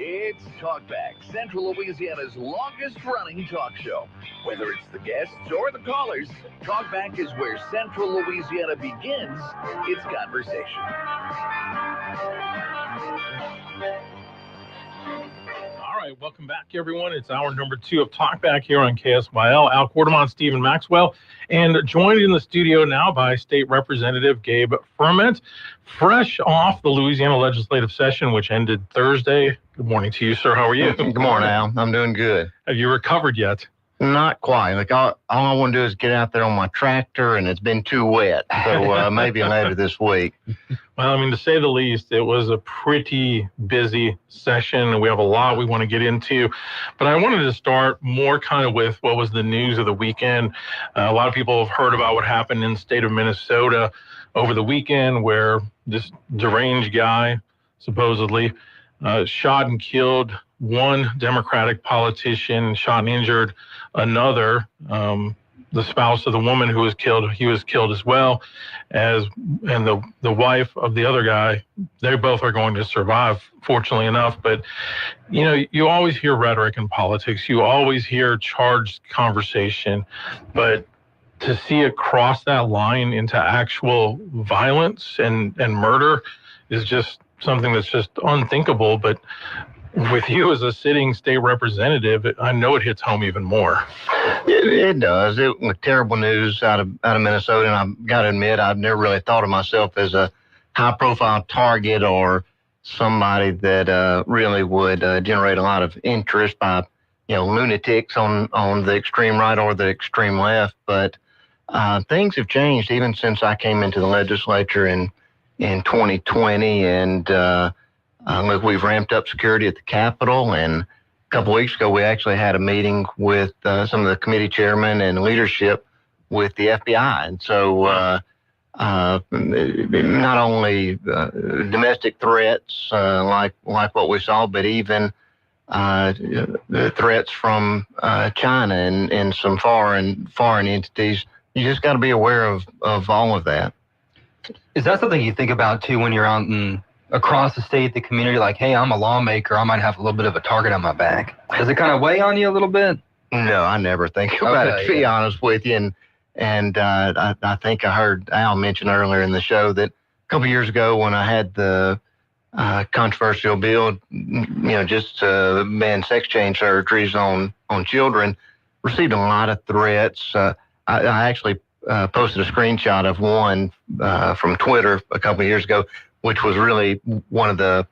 It's Talkback, Central Louisiana's longest-running talk show. Whether it's the guests or the callers, Talkback is where Central Louisiana begins its conversation. All right, welcome back, everyone. It's hour number 2 of Talkback here on KSYL. Al Quartermont, Stephen Maxwell, and joined in the studio now by State Representative Gabe Ferment, fresh off the Louisiana legislative session, which ended Thursday. Good morning to you, sir. How are you? Good morning, Al. I'm doing good. Have you recovered yet? Not quite. Like all I want to do is get out there on my tractor, and it's been too wet. So maybe later this week. Well, I mean, to say the least, it was a pretty busy session. We have a lot we want to get into, but I wanted to start more kind of with what was the news of the weekend. A lot of people have heard about what happened in the state of Minnesota over the weekend, where this deranged guy supposedly shot and killed one Democratic politician, shot and injured another. The spouse of the woman who was killed, he was killed as well, and the wife of the other guy. They both are going to survive, fortunately enough. But you know, you always hear rhetoric in politics. You always hear charged conversation, but to see it cross that line into actual violence and murder is just something that's just unthinkable. But with you as a sitting state representative, I know it hits home even more. It does. It was terrible news out of Minnesota, and I've got to admit, I've never really thought of myself as a high-profile target or somebody that really would generate a lot of interest by, lunatics on the extreme right or the extreme left. But things have changed even since I came into the legislature in 2020, and look, we've ramped up security at the Capitol, and a couple of weeks ago, we actually had a meeting with some of the committee chairmen and leadership with the FBI. And so not only domestic threats like what we saw, but even the threats from China and some foreign entities. You just got to be aware of all of that. Is that something you think about too when you're out across the state, the community? Like, hey, I'm a lawmaker. I might have a little bit of a target on my back. Does it kind of weigh on you a little bit? No, I never think about it, to be honest with you. And I think I heard Al mention earlier in the show that a couple years ago when I had the controversial bill, just ban sex change surgeries on children, received a lot of threats. I actually posted a screenshot of one from Twitter a couple of years ago, which was really one of the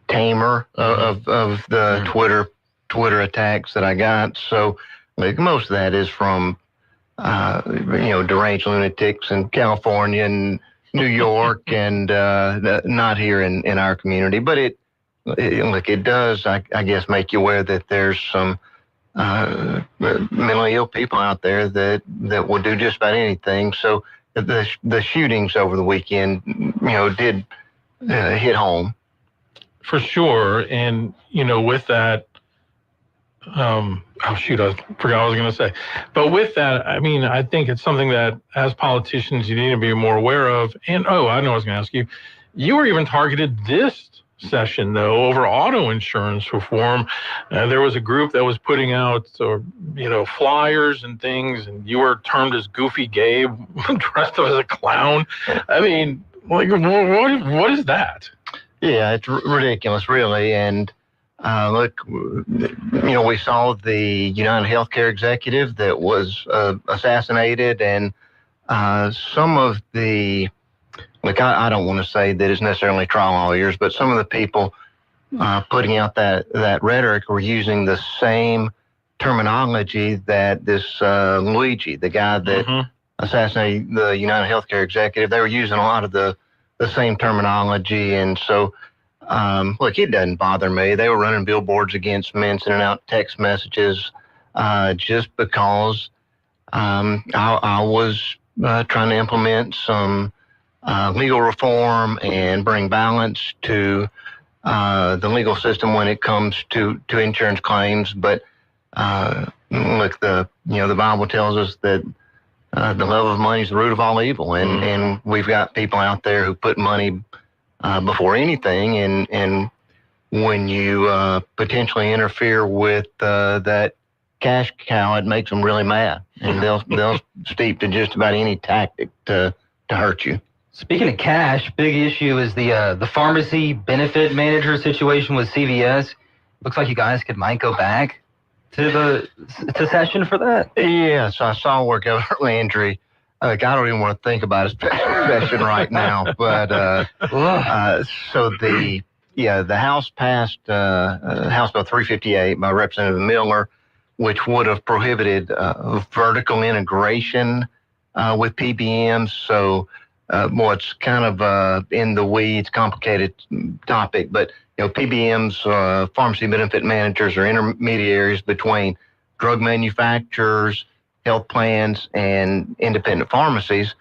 tamer of the Twitter attacks that I got. So like, most of that is from deranged lunatics in California and New York and not here in our community. But it does, I guess, make you aware that there's some mentally ill people out there that will do just about anything. So the shootings over the weekend, did hit home. For sure. And, with that, I forgot what I was going to say. But with that, I mean, I think it's something that as politicians, you need to be more aware of. And, I know I was going to ask you, you were even targeted this session, though, over auto insurance reform. There was a group that was putting out, flyers and things, and you were termed as Goofy Gabe, dressed up as a clown. I mean, like, what is that? Yeah, it's ridiculous, really. And look, we saw the United Healthcare executive that was assassinated, and some of the, I don't want to say that it's necessarily trial lawyers, but some of the people putting out that rhetoric were using the same terminology that this Luigi, the guy that assassinated the United Healthcare executive, they were using a lot of the same terminology. And so, look, it doesn't bother me. They were running billboards against men, sending out text messages just because I was trying to implement some legal reform and bring balance to the legal system when it comes to insurance claims. But look, the Bible tells us that the love of money is the root of all evil, and we've got people out there who put money before anything, and when you potentially interfere with that cash cow, it makes them really mad, and they'll steep to just about any tactic to hurt you. Speaking of cash, big issue is the pharmacy benefit manager situation with CVS. Looks like you guys might go back to session for that. Yeah, so I saw where Governor Landry. I don't even want to think about a special session right now. But so the House passed House Bill 358 by Representative Miller, which would have prohibited vertical integration with PBMs. So, it's kind of in the weeds, complicated topic, but PBMs, pharmacy benefit managers, are intermediaries between drug manufacturers, health plans, and independent pharmacies.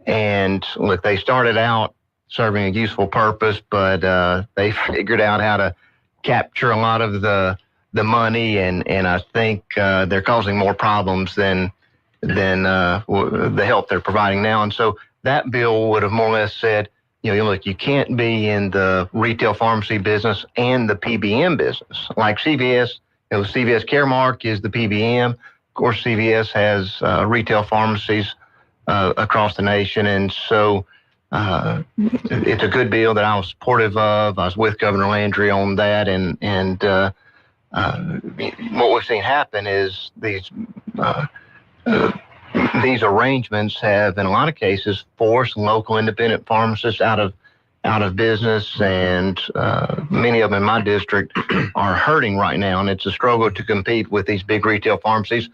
And look, they started out serving a useful purpose, but they figured out how to capture a lot of the money, and I think they're causing more problems than the help they're providing now. And so that bill would have more or less said, look, you can't be in the retail pharmacy business and the PBM business. Like CVS, CVS Caremark is the PBM. Of course, CVS has retail pharmacies across the nation. And so it's a good bill that I was supportive of. I was with Governor Landry on that. And what we've seen happen is these arrangements have, in a lot of cases, forced local independent pharmacists out of business, and many of them in my district are hurting right now, and it's a struggle to compete with these big retail pharmacies.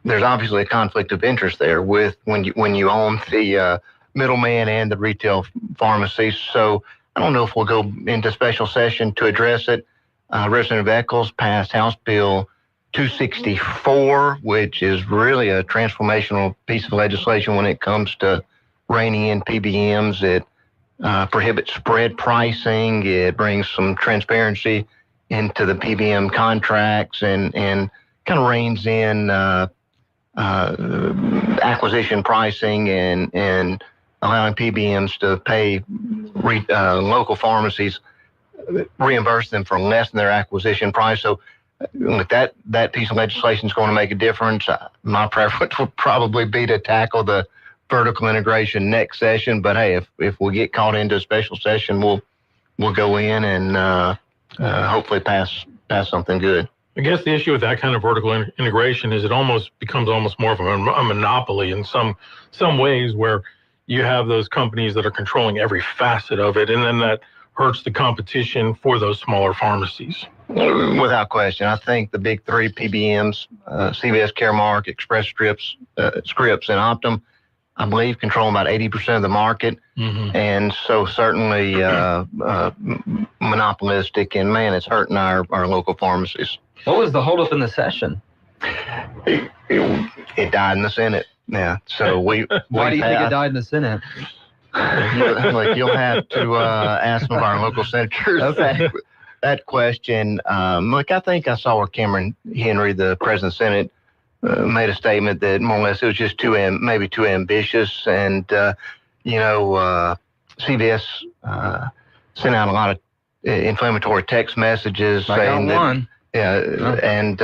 There's obviously a conflict of interest there with when you own the middleman and the retail pharmacies. So I don't know if we'll go into special session to address it. Representative Eccles passed House Bill 264, which is really a transformational piece of legislation when it comes to reining in PBMs. It prohibits spread pricing. It brings some transparency into the PBM contracts and kind of reins in acquisition pricing and allowing PBMs to pay local pharmacies, reimburse them for less than their acquisition price. So that piece of legislation is going to make a difference. My preference would probably be to tackle the vertical integration next session. But hey, if we get caught into a special session, we'll go in and hopefully pass something good. I guess the issue with that kind of vertical integration is it becomes more of a monopoly in some ways, where you have those companies that are controlling every facet of it, and then that hurts the competition for those smaller pharmacies. Without question. I think the big three PBMs, CVS, Caremark, Express Scripts, and Optum, I believe control about 80% of the market. Mm-hmm. And so certainly monopolistic, and man, it's hurting our local pharmacies. What was the holdup in the session? It died in the Senate. Yeah. So Why do you think it died in the Senate? Look, you'll have to ask some of our local senators. Okay. That question. Look, I think I saw where Cameron Henry, the president of the Senate, made a statement that more or less it was just maybe too ambitious. And, CVS sent out a lot of inflammatory text messages saying that. Yeah. And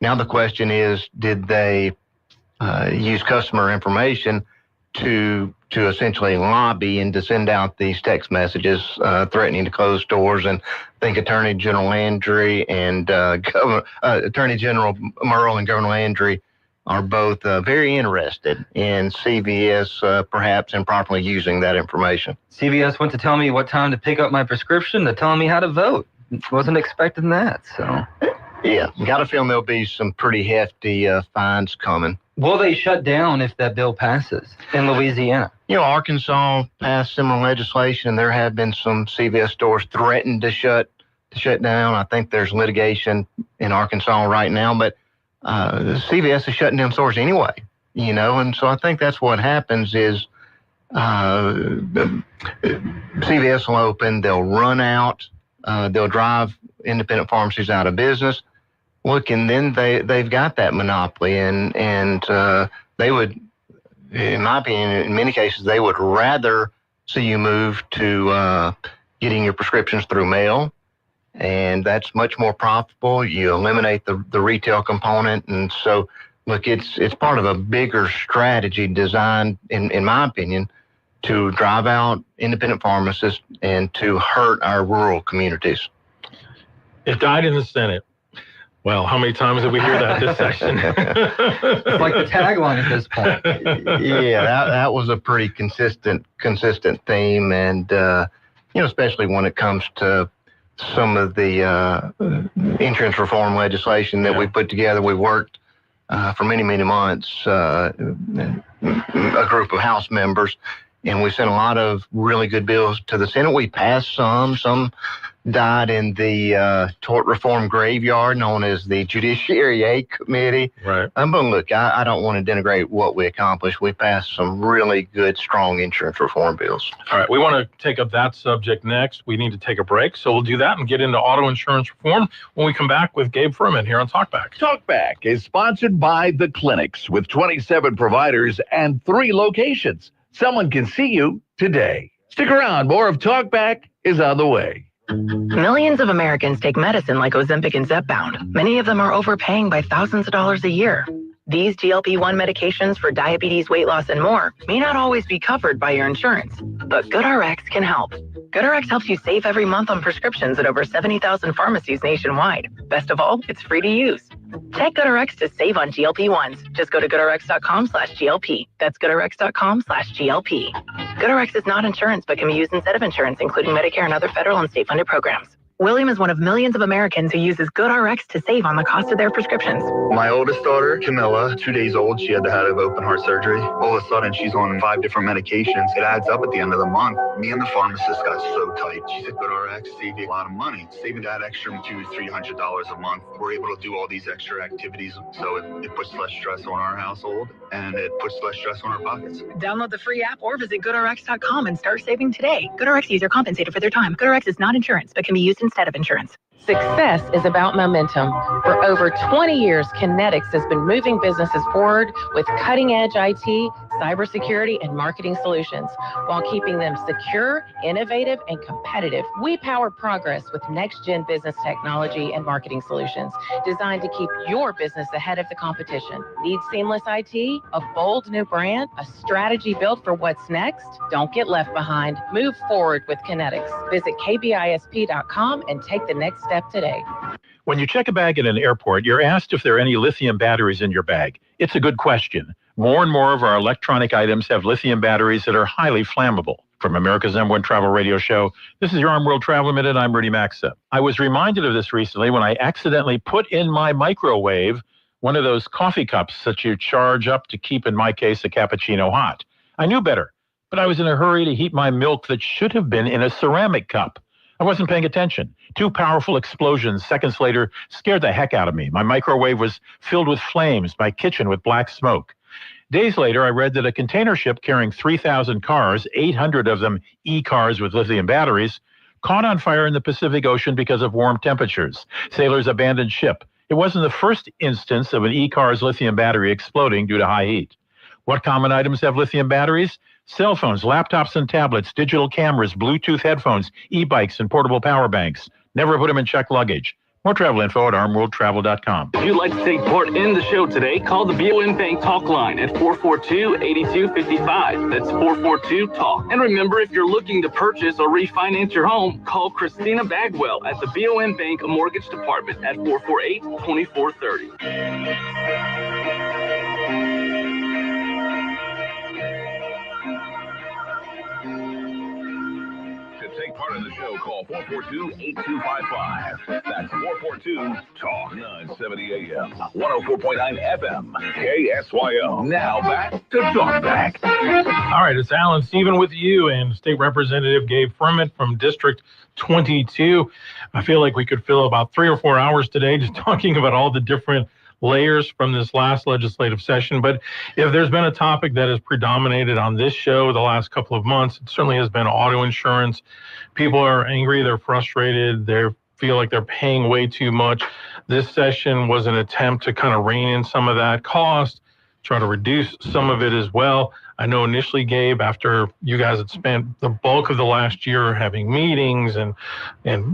now the question is, did they use customer information to essentially lobby and to send out these text messages threatening to close stores? And I think Attorney General Landry and Attorney General Merle and Governor Landry are both very interested in CVS perhaps improperly using that information. CVS went to tell me what time to pick up my prescription, to telling me how to vote. Wasn't expecting that, so. Yeah, got a feeling there'll be some pretty hefty fines coming. Will they shut down if that bill passes in Louisiana? Arkansas passed similar legislation. There have been some CVS stores threatened to shut down. I think there's litigation in Arkansas right now, but CVS is shutting down stores anyway, and so I think that's what happens is CVS will open, they'll run out, they'll drive independent pharmacies out of business. Look, and then they've got that monopoly, and they would, in my opinion, in many cases, they would rather see you move to getting your prescriptions through mail, and that's much more profitable. You eliminate the retail component, and so look, it's part of a bigger strategy designed, in my opinion, to drive out independent pharmacists and to hurt our rural communities. It died in the Senate. Well, how many times did we hear that this session? It's like the tagline at this point. Yeah, that was a pretty consistent theme, and especially when it comes to some of the insurance reform legislation that we put together. We worked for many months, a group of House members, and we sent a lot of really good bills to the Senate. We passed some died in the tort reform graveyard known as the Judiciary A Committee. Right. But look, I don't want to denigrate what we accomplished. We passed some really good, strong insurance reform bills. All right. We want to take up that subject next. We need to take a break, so we'll do that and get into auto insurance reform when we come back with Gabe Furman here on Talkback. Talkback is sponsored by The Clinics with 27 providers and 3 locations. Someone can see you today. Stick around. More of Talkback is on the way. Millions of Americans take medicine like Ozempic and Zepbound. Many of them are overpaying by thousands of dollars a year. These GLP-1 medications for diabetes, weight loss, and more may not always be covered by your insurance, but GoodRx can help. GoodRx helps you save every month on prescriptions at over 70,000 pharmacies nationwide. Best of all, it's free to use. Check GoodRx to save on GLP-1s. Just go to GoodRx.com/GLP. That's GoodRx.com/GLP. GoodRx is not insurance, but can be used instead of insurance, including Medicare and other federal and state-funded programs. William is one of millions of Americans who uses GoodRx to save on the cost of their prescriptions. My oldest daughter, Camilla, 2 days old, she had to have open heart surgery. All of a sudden, she's on 5 different medications. It adds up at the end of the month. Me and the pharmacist got so tight. She said, GoodRx saved you a lot of money. Saving that extra $200-300 a month. We're able to do all these extra activities, so it puts less stress on our household, and it puts less stress on our pockets. Download the free app or visit GoodRx.com and start saving today. GoodRx user compensated for their time. GoodRx is not insurance, but can be used instead of insurance. Success is about momentum. For over 20 years, Kinetics has been moving businesses forward with cutting-edge IT, cybersecurity, and marketing solutions while keeping them secure, innovative, and competitive. We power progress with next-gen business technology and marketing solutions designed to keep your business ahead of the competition. Need seamless IT, a bold new brand, a strategy built for what's next? Don't get left behind. Move forward with Kinetics. Visit kbisp.com and take the next step today. When you check a bag at an airport, you're asked if there are any lithium batteries in your bag. It's a good question. More and more of our electronic items have lithium batteries that are highly flammable. From America's #1 travel radio show, this is your Armed World Travel Minute. I'm Rudy Maxa. I was reminded of this recently when I accidentally put in my microwave one of those coffee cups that you charge up to keep, in my case, a cappuccino hot. I knew better, but I was in a hurry to heat my milk that should have been in a ceramic cup. I wasn't paying attention. 2 powerful explosions seconds later scared the heck out of me. My microwave was filled with flames, my kitchen with black smoke. Days later, I read that a container ship carrying 3,000 cars, 800 of them e-cars with lithium batteries, caught on fire in the Pacific Ocean because of warm temperatures. Sailors abandoned ship. It wasn't the first instance of an e-car's lithium battery exploding due to high heat. What common items have lithium batteries? Cell phones, laptops and tablets, digital cameras, Bluetooth headphones, e-bikes, and portable power banks. Never put them in checked luggage. More travel info at armworldtravel.com. If you'd like to take part in the show today, call the BOM Bank Talk line at 442-8255. That's 442-TALK. And remember, if you're looking to purchase or refinance your home, call Christina Bagwell at the BOM Bank Mortgage Department at 448-2430. Take part in the show, call 442-8255. That's 442-TALK, 970 AM, 104.9 FM, KSYL. Now back to Talk Back. All right, it's Alan Stephen with you and State Representative Gabe Furman from District 22. I feel like we could fill about 3 or 4 hours today just talking about all the different layers from this last legislative session. But if there's been a topic that has predominated on this show the last couple of months, it certainly has been auto insurance. People are angry, they're frustrated, they feel like they're paying way too much. This session was an attempt to kind of rein in some of that cost, try to reduce some of it as well. I know initially, Gabe, after you guys had spent the bulk of the last year having meetings and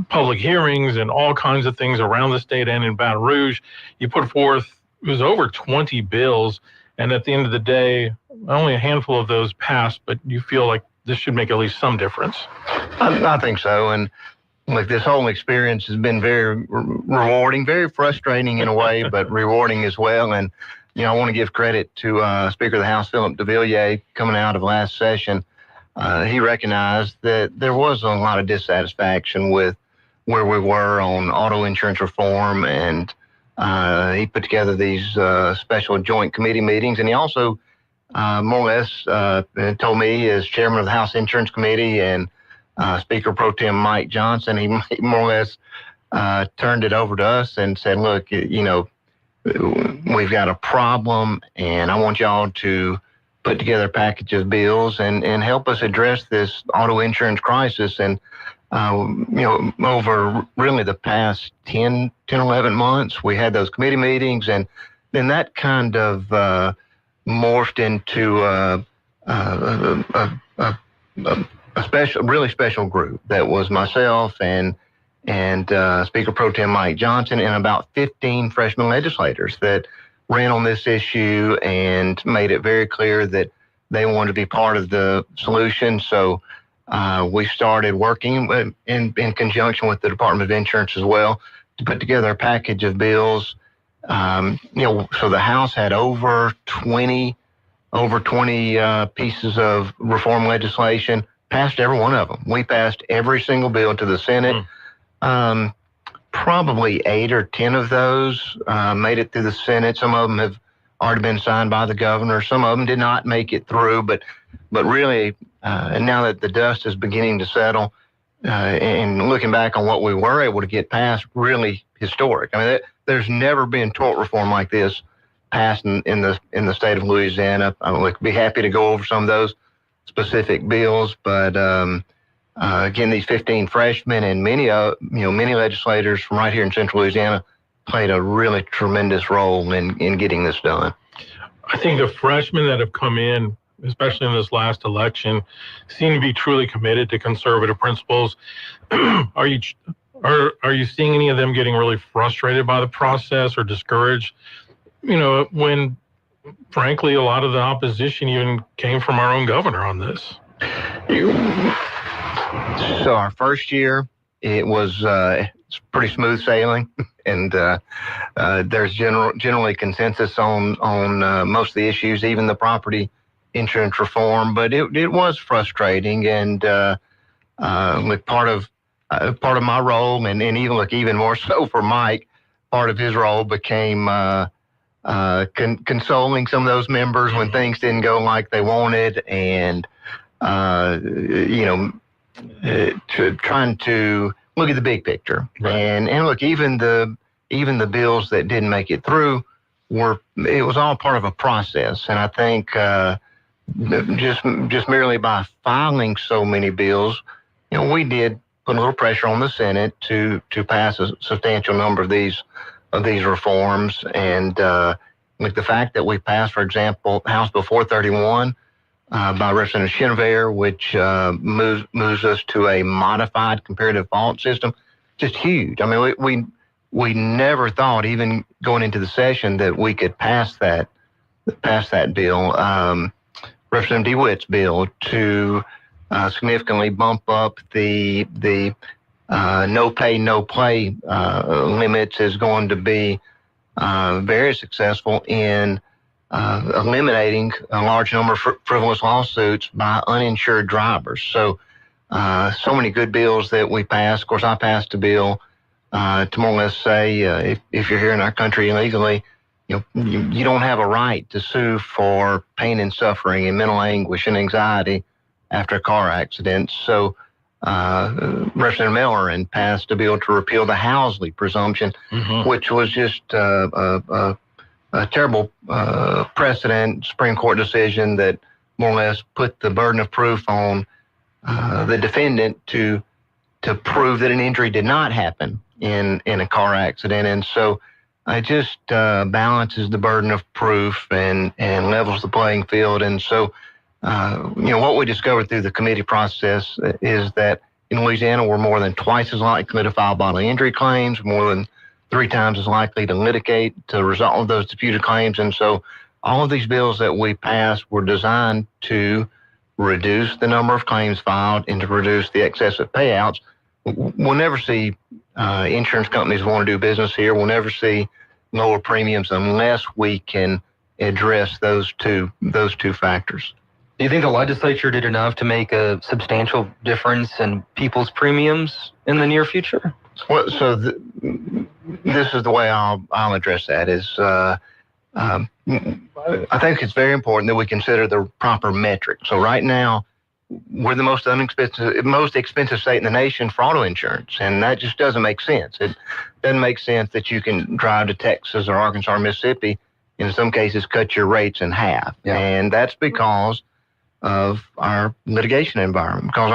public hearings and all kinds of things around the state and in Baton Rouge, you put forth, it was over 20 bills. And at the end of the day, only a handful of those passed, but you feel like this should make at least some difference. I think so. And like this whole experience has been very rewarding, very frustrating in a way, but rewarding as well. And you know, I want to give credit to Speaker of the House, Philip DeVilliers, coming out of last session. He recognized that there was a lot of dissatisfaction with where we were on auto insurance reform, and he put together these special joint committee meetings. And he also more or less told me, as chairman of the House Insurance Committee and Speaker Pro Tem Mike Johnson, he more or less turned it over to us and said, look, you know, we've got a problem, and I want y'all to put together a package of bills and help us address this auto insurance crisis. And, you know, over really the past 10, 11 months, we had those committee meetings, and then that kind of morphed into a special, really special group that was myself and Speaker Pro Tem Mike Johnson and about 15 freshman legislators that ran on this issue and made it very clear that they wanted to be part of the solution. So we started working in conjunction with the Department of Insurance as well to put together a package of bills. You know, so the House had over 20 pieces of reform legislation, passed every one of them. We passed every single bill to the Senate. Probably 8 or 10 of those made it through the Senate. Some of them have already been signed by the governor. Some of them did not make it through, but really, and now that the dust is beginning to settle, and looking back on what we were able to get passed, really historic. I mean, there's never been tort reform like this passed in the state of Louisiana. I would be happy to go over some of those specific bills, but again, these 15 freshmen and many legislators from right here in Central Louisiana played a really tremendous role in getting this done. I think the freshmen that have come in, especially in this last election, seem to be truly committed to conservative principles. Are you seeing any of them getting really frustrated by the process or discouraged? When frankly a lot of the opposition even came from our own governor on this. So our first year, it was it's pretty smooth sailing, and there's generally consensus on most of the issues, even the property insurance reform. But it was frustrating, and part of my role, and even more so for Mike, part of his role became consoling some of those members when things didn't go like they wanted, and trying to look at the big picture. Right. And look, even the bills that didn't make it through it was all part of a process. And I think just merely by filing so many bills, we did put a little pressure on the Senate to pass a substantial number of these reforms. And the fact that we passed, for example, House Bill 431 by Representative Chenevert, which moves us to a modified comparative fault system, just huge. I mean, we never thought, even going into the session, that we could pass that bill, Representative DeWitt's bill, to significantly bump up the no pay, no play limits is going to be very successful in eliminating a large number of frivolous lawsuits by uninsured drivers. So many good bills that we passed. Of course, I passed a bill to more or less say if you're here in our country illegally, you don't have a right to sue for pain and suffering and mental anguish and anxiety after a car accident. So Representative Miller passed a bill to repeal the Housley presumption, which was just a terrible precedent, Supreme Court decision that more or less put the burden of proof on the defendant to prove that an injury did not happen in a car accident. And so it just balances the burden of proof and levels the playing field. And so, what we discovered through the committee process is that in Louisiana, we're more than twice as likely to file bodily injury claims, more than 3 times as likely to litigate to resolve those disputed claims. And so all of these bills that we passed were designed to reduce the number of claims filed and to reduce the excessive payouts. We'll never see insurance companies want to do business here. We'll never see lower premiums unless we can address those two factors. Do you think the legislature did enough to make a substantial difference in people's premiums in the near future? Well, so this is the way I'll address that is I think it's very important that we consider the proper metric. So right now, we're the most expensive state in the nation for auto insurance, and that just doesn't make sense. It doesn't make sense that you can drive to Texas or Arkansas or Mississippi, in some cases cut your rates in half. Yeah. And that's because of our litigation environment, because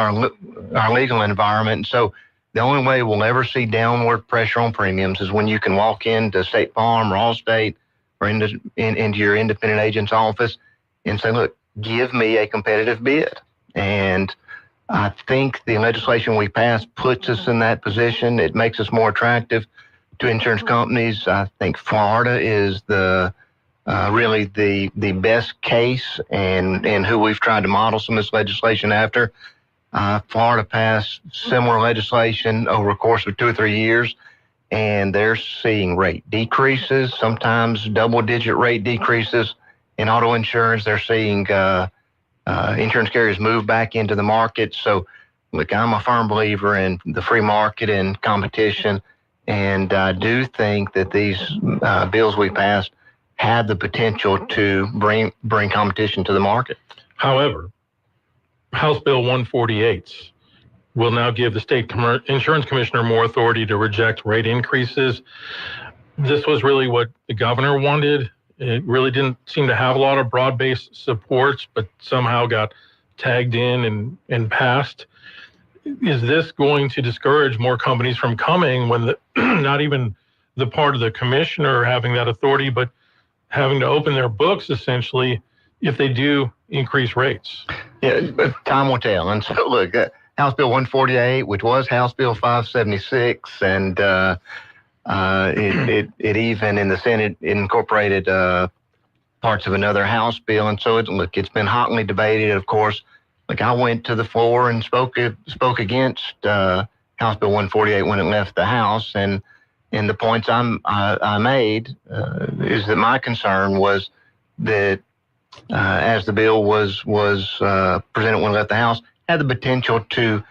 our legal environment. So the only way we'll ever see downward pressure on premiums is when you can walk into State Farm or Allstate or into your independent agent's office and say, look, give me a competitive bid. And I think the legislation we passed puts us in that position. It makes us more attractive to insurance companies. I think Florida is really the best case and who we've tried to model some of this legislation after. Florida passed similar legislation over a course of 2 or 3 years, and they're seeing rate decreases, sometimes double-digit rate decreases in auto insurance. They're seeing insurance carriers move back into the market. So look, I'm a firm believer in the free market and competition, and I do think that these bills we passed have the potential to bring competition to the market. However, House Bill 148 will now give the state insurance commissioner more authority to reject rate increases. This was really what the governor wanted. It really didn't seem to have a lot of broad-based supports, but somehow got tagged in and passed. Is this going to discourage more companies from coming when not even the part of the commissioner having that authority, but having to open their books essentially if they do increase rates? Yeah, but time will tell. And so look, House Bill 148, which was House Bill 576, and it even in the Senate incorporated parts of another House bill. And so it's been hotly debated, of course. Like, I went to the floor and spoke against House Bill 148 when it left the House, and the points I made is that my concern was that as the bill was presented when it left the House, had the potential to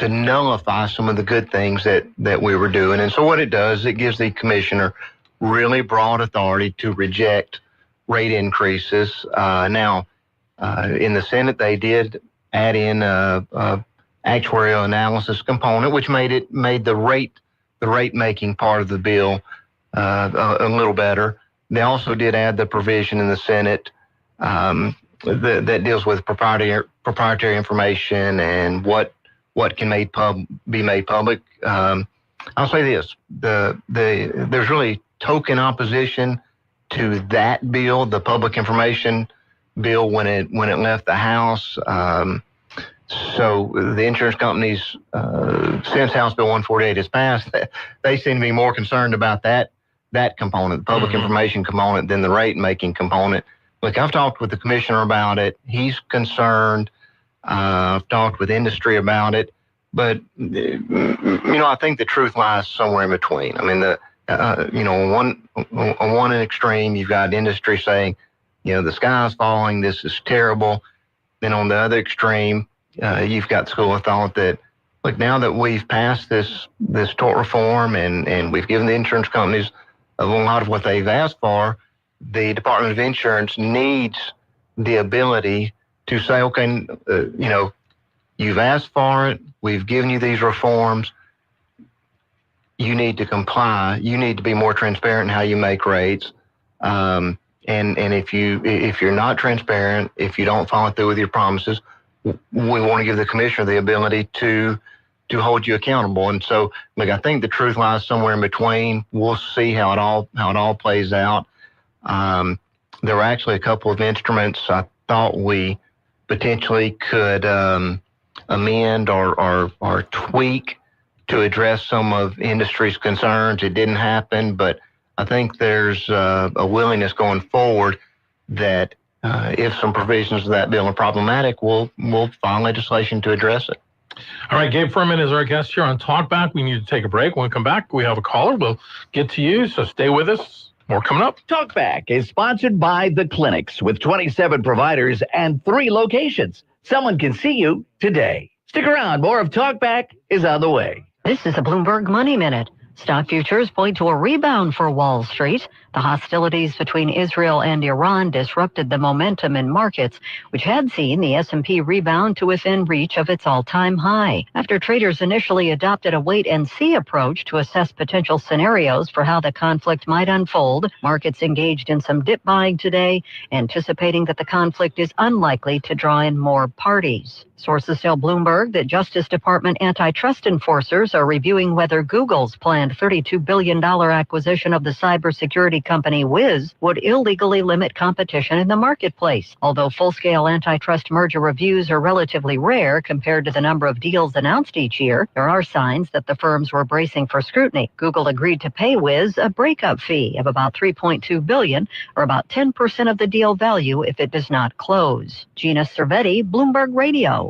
nullify some of the good things that we were doing. And so what it does, it gives the commissioner really broad authority to reject rate increases. Now, in the Senate, they did add in a actuarial analysis component, which made the rate making part of the bill a little better. They also did add the provision in the Senate that deals with proprietary information and what can be made public. I'll say this: there's really token opposition to that bill, the public information bill, when it left the House. So the insurance companies, since House Bill 148 has passed, they seem to be more concerned about that component, the public information component, than the rate making component. Look, I've talked with the commissioner about it. He's concerned. I've talked with industry about it, but I think the truth lies somewhere in between. I mean, on one extreme, you've got industry saying, the sky's falling, this is terrible. Then on the other extreme, you've got school of thought that, look, now that we've passed this tort reform and we've given the insurance companies a lot of what they've asked for, the Department of Insurance needs the ability to say, okay, you've asked for it, we've given you these reforms, you need to comply, you need to be more transparent in how you make rates. And if you're not transparent, if you don't follow through with your promises, we want to give the commissioner the ability to hold you accountable. And so, look, I think the truth lies somewhere in between. We'll see how it all plays out. There were actually a couple of instruments I thought we potentially could amend or tweak to address some of industry's concerns. It didn't happen, but I think there's a willingness going forward that if some provisions of that bill are problematic, we'll file legislation to address it. All right, Gabe Furman is our guest here on Talkback. We need to take a break. When we come back, we have a caller. We'll get to you, so stay with us. More coming up. Talkback is sponsored by The Clinics with 27 providers and 3 locations. Someone can see you today. Stick around. More of Talkback is on the way. This is a Bloomberg Money Minute. Stock futures point to a rebound for Wall Street. The hostilities between Israel and Iran disrupted the momentum in markets, which had seen the S&P rebound to within reach of its all-time high. After traders initially adopted a wait-and-see approach to assess potential scenarios for how the conflict might unfold, markets engaged in some dip buying today, anticipating that the conflict is unlikely to draw in more parties. Sources tell Bloomberg that Justice Department antitrust enforcers are reviewing whether Google's planned $32 billion acquisition of the cybersecurity company Wiz would illegally limit competition in the marketplace. Although full-scale antitrust merger reviews are relatively rare compared to the number of deals announced each year, there are signs that the firms were bracing for scrutiny. Google agreed to pay Wiz a breakup fee of about $3.2 billion, or about 10% of the deal value if it does not close. Gina Cervetti, Bloomberg Radio.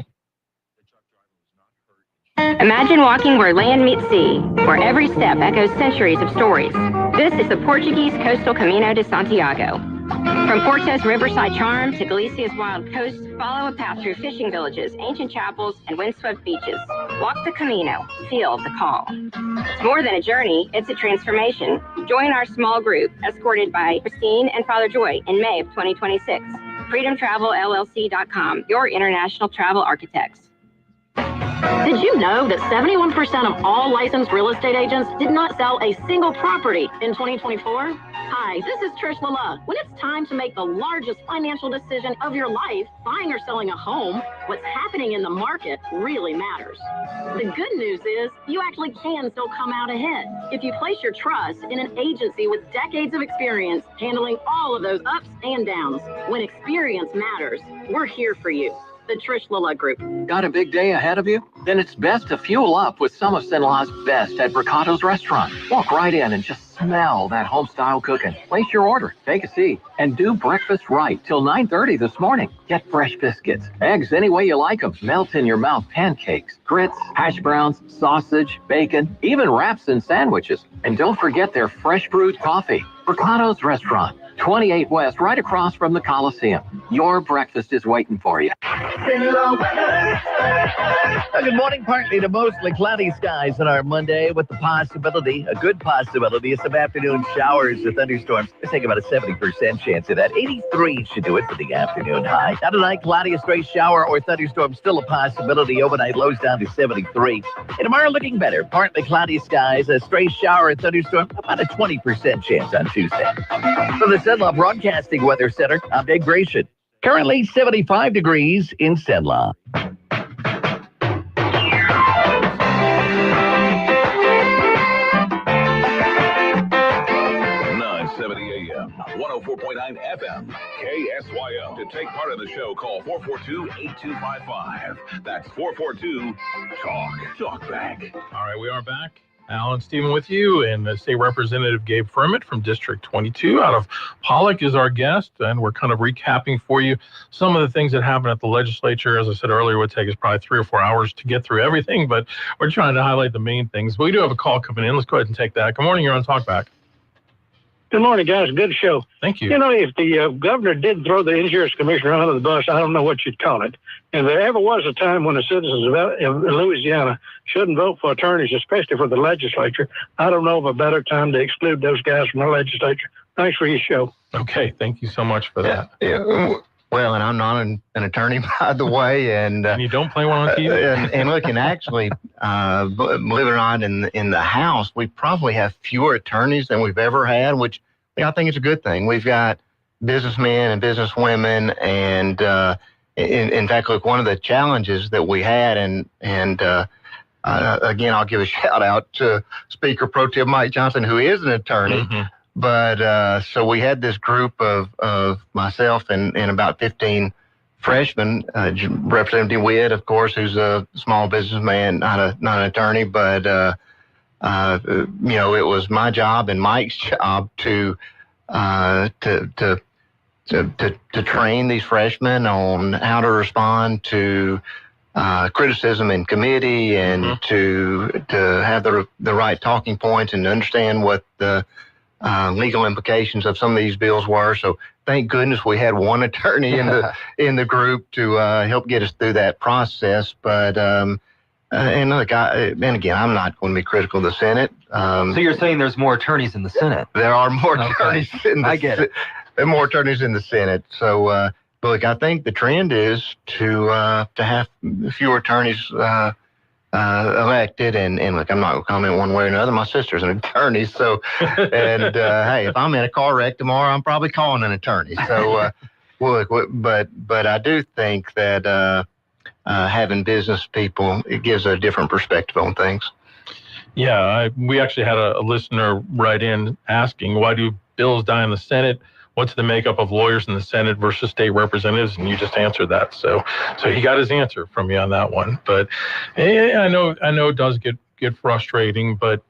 Imagine walking where land meets sea, where every step echoes centuries of stories. This is the Portuguese coastal Camino de Santiago. From Cortez Riverside Charm to Galicia's Wild Coast, follow a path through fishing villages, ancient chapels, and windswept beaches. Walk the Camino. Feel the call. It's more than a journey, it's a transformation. Join our small group, escorted by Christine and Father Joy in May of 2026. FreedomTravelLLC.com, your international travel architects. Did you know that 71% of all licensed real estate agents did not sell a single property in 2024? Hi, this is Trish Lala. When it's time to make the largest financial decision of your life, buying or selling a home, what's happening in the market really matters. The good news is you actually can still come out ahead if you place your trust in an agency with decades of experience handling all of those ups and downs. When experience matters, we're here for you. The Trish Lala Group. Got a big day ahead of you? Then it's best to fuel up with some of Sinla's best at Bricato's Restaurant. Walk right in and just smell that home-style cooking. Place your order, take a seat, and do breakfast right till 9:30 this morning. Get fresh biscuits, eggs any way you like them, melt-in-your-mouth pancakes, grits, hash browns, sausage, bacon, even wraps and sandwiches. And don't forget their fresh brewed coffee. Bricato's Restaurant, 28 West, right across from the Coliseum. Your breakfast is waiting for you. Good morning. Partly to mostly cloudy skies on our Monday with the possibility, a good possibility, of some afternoon showers or thunderstorms. Let's take about a 70% chance of that. 83 should do it for the afternoon high. Now tonight, cloudy, a stray shower or thunderstorm, still a possibility. Overnight lows down to 73. And tomorrow looking better. Partly cloudy skies, a stray shower or thunderstorm, about a 20% chance on Tuesday. From the Cenla Broadcasting Weather Center, I'm Dave Gratian. Currently 75 degrees in Cenla. 104.9 FM, KSYL. To take part in the show, call 442-8255. That's 442-TALK. Talk back. All right, we are back. Alan Stephen with you, and State Representative Gabe Firmit from District 22 out of Pollock is our guest, and we're kind of recapping for you some of the things that happened at the legislature. As I said earlier, it would take us probably 3 or 4 hours to get through everything, but we're trying to highlight the main things. We do have a call coming in. Let's go ahead and take that. Good morning. You're on Talkback. Good morning, guys. Good show. Thank you. You know, if the governor did throw the insurance commissioner under the bus, I don't know what you'd call it. And there ever was a time when the citizens of Louisiana shouldn't vote for attorneys, especially for the legislature, I don't know of a better time to exclude those guys from the legislature. Thanks for your show. Okay. Thank you so much for that. Yeah. Well, and I'm not an attorney, by the way, and you don't play one on TV. and look, and actually, believe it or not, in the House, we probably have fewer attorneys than we've ever had, which I think is a good thing. We've got businessmen and businesswomen, and in fact, look, one of the challenges that we had, and again, I'll give a shout out to Speaker Pro Tem Mike Johnson, who is an attorney. Mm-hmm. But so we had this group of myself and about 15 freshmen. Representative Witt, of course, who's a small businessman, not an attorney, but it was my job and Mike's job to train these freshmen on how to respond to criticism in committee and to have the right talking points and to understand what the legal implications of some of these bills were. So thank goodness we had one attorney in the group to help get us through that process. But and look, and again, I'm not going to be critical of the Senate. So you're saying there's more attorneys in the Senate? There are more attorneys in the I get it. There are more attorneys in the Senate. So, but look, I think the trend is to have fewer attorneys elected, and look, I'm not going to comment one way or another. My sister's an attorney, so, and hey, if I'm in a car wreck tomorrow, I'm probably calling an attorney. So, look, but I do think that having business people, it gives a different perspective on things. Yeah, we actually had a listener write in asking, why do bills die in the Senate? What's the makeup of lawyers in the Senate versus state representatives? And you just answered that. So he got his answer from you on that one. But I know it does get frustrating, but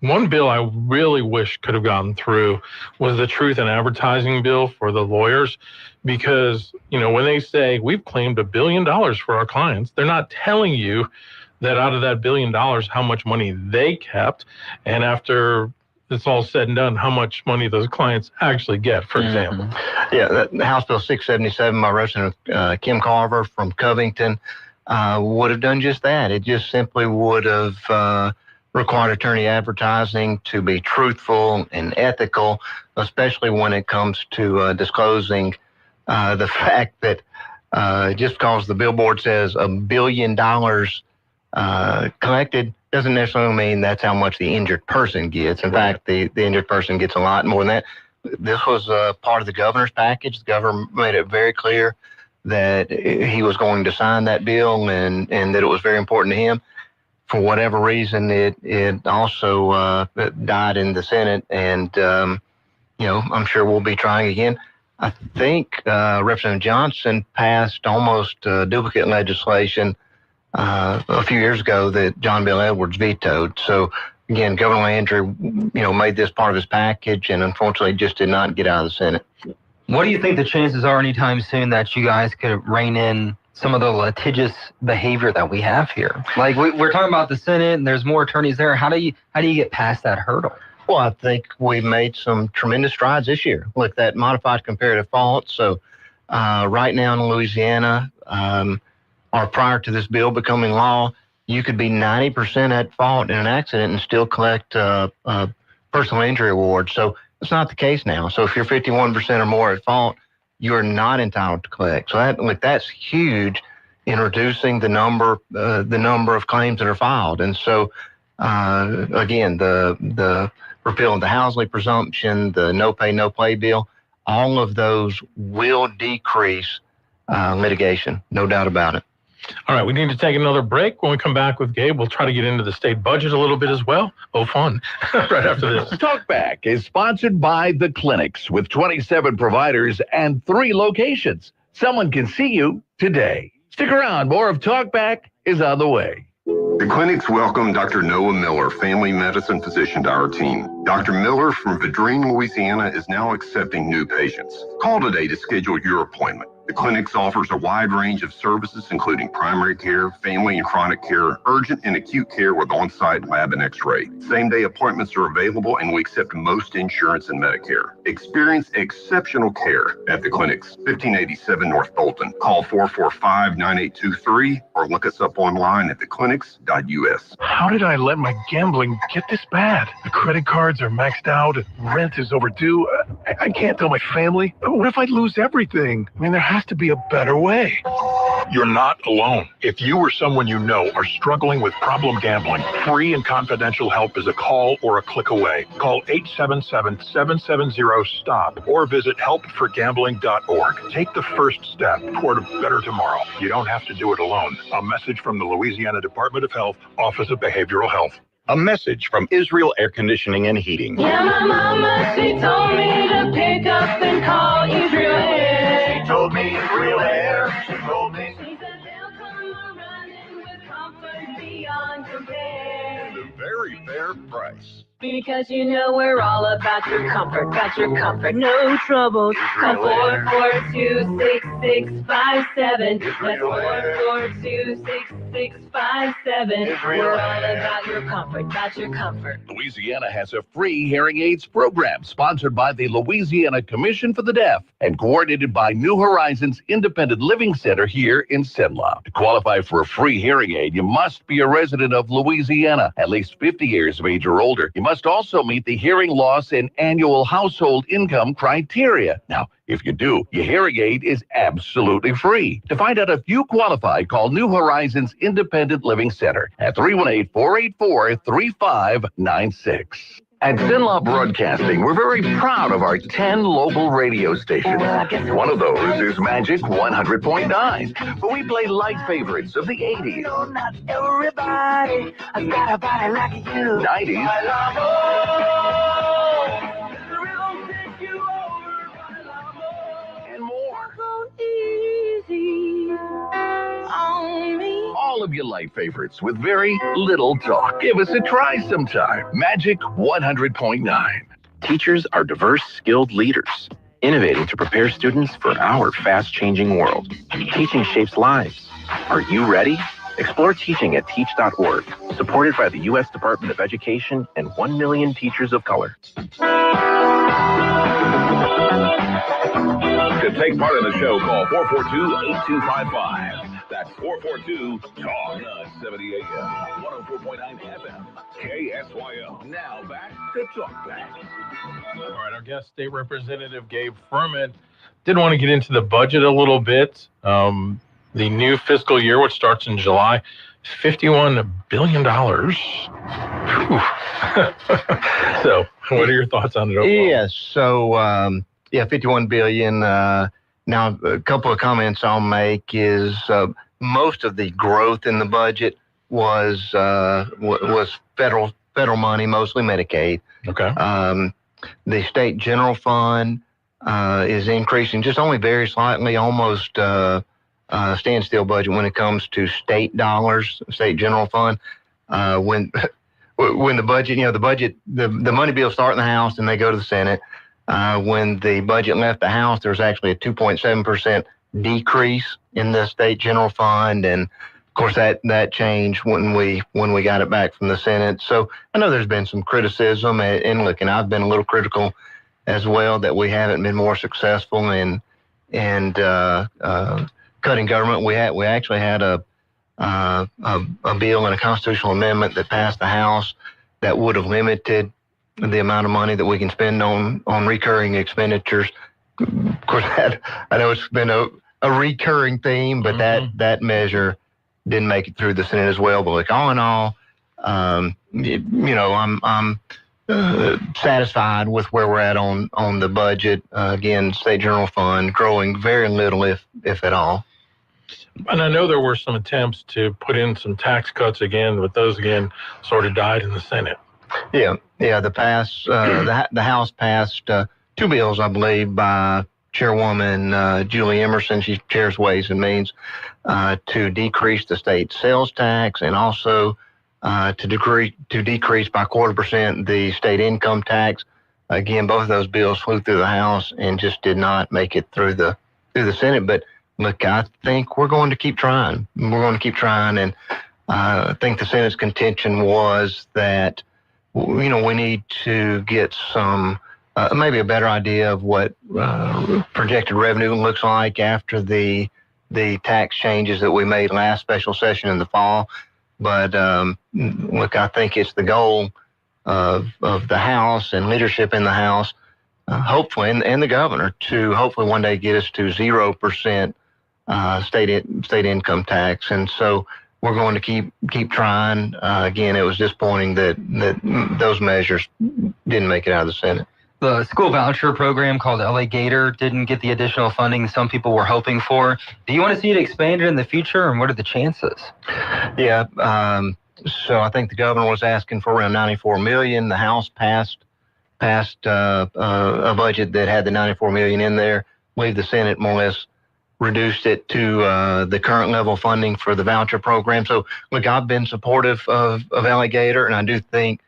one bill I really wish could have gotten through was the truth in advertising bill for the lawyers, because, when they say we've claimed $1 billion for our clients, they're not telling you that out of that $1 billion, how much money they kept. And after it's all said and done, how much money those clients actually get, for example. Yeah, that House Bill 677 by Representative Kim Carver from Covington would have done just that. It just simply would have required attorney advertising to be truthful and ethical, especially when it comes to disclosing the fact that just because the billboard says $1 billion collected doesn't necessarily mean that's how much the injured person gets. In fact, the injured person gets a lot more than that. This was part of the governor's package. The governor made it very clear that he was going to sign that bill and that it was very important to him. For whatever reason, it also died in the Senate, and I'm sure we'll be trying again. I think Representative Johnson passed almost duplicate legislation a few years ago that John Bel Edwards vetoed. So again, Governor Landry, made this part of his package, and unfortunately, just did not get out of the Senate. What do you think the chances are anytime soon that you guys could rein in some of the litigious behavior that we have here? Like we're talking about the Senate, and there's more attorneys there. How do you get past that hurdle? Well, I think we've made some tremendous strides this year with that modified comparative fault. So right now in Louisiana, or prior to this bill becoming law, you could be 90% at fault in an accident and still collect a personal injury award. So it's not the case now. So if you're 51% or more at fault, you're not entitled to collect. So that's huge in reducing the number of claims that are filed. And so again, the repeal of the Housley presumption, the no pay, no play bill, all of those will decrease litigation, no doubt about it. All right, we need to take another break. When we come back with Gabe, we'll try to get into the state budget a little bit as well. Oh, fun. Right after this. Talkback is sponsored by The Clinics with 27 providers and 3 locations. Someone can see you today. Stick around. More of Talkback is on the way. The Clinics welcome Dr. Noah Miller, family medicine physician, to our team. Dr. Miller from Vadrine, Louisiana, is now accepting new patients. Call today to schedule your appointment. The Clinics offers a wide range of services, including primary care, family and chronic care, urgent and acute care with on-site lab and x-ray. Same-day appointments are available, and we accept most insurance and Medicare. Experience exceptional care at the Clinics, 1587 North Bolton. Call 445-9823 or look us up online at theclinics.us. How did I let my gambling get this bad? The credit cards are maxed out, and rent is overdue. I can't tell my family. What if I lose everything? I mean, there has to be a better way. You're not alone. If you or someone you know are struggling with problem gambling, free and confidential help is a call or a click away. Call 877-770-STOP or visit helpforgambling.org. Take the first step toward a better tomorrow. You don't have to do it alone. A message from the Louisiana Department of Health, Office of Behavioral Health. A message from Israel Air Conditioning and Heating. Yeah, my mama, she told me to pick up and call Israel Air. She told me Israel Air. She told me. She said they'll come running with comfort beyond compare. At a very fair price. Because you know we're all about your comfort, no troubles. Call 442-6657. That's 442-6657. We're all about your comfort, Louisiana has a free hearing aids program sponsored by the Louisiana Commission for the Deaf and coordinated by New Horizons Independent Living Center here in Cenla. To qualify for a free hearing aid, you must be a resident of Louisiana, at least 50 years of age or older. You must also meet the hearing loss and annual household income criteria. Now, if you do, your hearing aid is absolutely free. To find out if you qualify, call New Horizons Independent Living Center at 318-484-3596. At Zenlaw Broadcasting, we're very proud of our 10 local radio stations. One of those is Magic 100.9, where we play light favorites of the 80s. No, not everybody has got a body like you. 90s. And more. Easy on me. All of your light favorites with very little talk. Give us a try sometime. Magic 100.9. Teachers are diverse, skilled leaders, innovating to prepare students for our fast-changing world. Teaching shapes lives. Are you ready? Explore teaching at teach.org, supported by the U.S. Department of Education and 1 million teachers of color. To take part in the show, call 442-8255. That's 442-TALK 970 AM, 104.9 FM, KSYL. Now back to Talk Back. All right, our guest, State Representative Gabe Furman, did want to get into the budget a little bit. The new fiscal year, which starts in July, $51 billion. So, what are your thoughts on it overall? Yes, so, 51 billion. Now, a couple of comments I'll make is most of the growth in the budget was federal money, mostly Medicaid. Okay. The state general fund is increasing, just only very slightly, almost standstill budget when it comes to state dollars, state general fund. When the budget, the money bills start in the House and they go to the Senate. When the budget left the House, there was actually a 2.7% decrease in the state general fund, and of course that changed when we got it back from the Senate. So I know there's been some criticism, and look, and I've been a little critical as well that we haven't been more successful in cutting government. We actually had a bill and a constitutional amendment that passed the House that would have limited the amount of money that we can spend on recurring expenditures. Of course, I know it's been a recurring theme, but that measure didn't make it through the Senate as well. But like all in all, I'm satisfied with where we're at on the budget. Again, state general fund growing very little, if at all. And I know there were some attempts to put in some tax cuts again, but those again sort of died in the Senate. Yeah. The House passed two bills, I believe, by Chairwoman Julie Emerson. She chairs Ways and Means, to decrease the state sales tax and also to decrease by 0.25% the state income tax. Again, both of those bills flew through the House and just did not make it through the Senate. But look, I think we're going to keep trying. And I think the Senate's contention was that we need to get some maybe a better idea of what projected revenue looks like after the tax changes that we made last special session in the fall. But look, I think it's the goal of the House and leadership in the House, hopefully, and the governor, to hopefully one day get us to 0% state income tax. And so we're going to keep trying. Again, it was disappointing that those measures didn't make it out of the Senate. The school voucher program called LA Gator didn't get the additional funding some people were hoping for. Do you want to see it expanded in the future, and what are the chances? Yeah, so I think the governor was asking for around $94 million. The House passed a budget that had the $94 million in there. I believe the Senate more or less reduced it to the current level of funding for the voucher program. So, look, I've been supportive of LA Gator, and I do think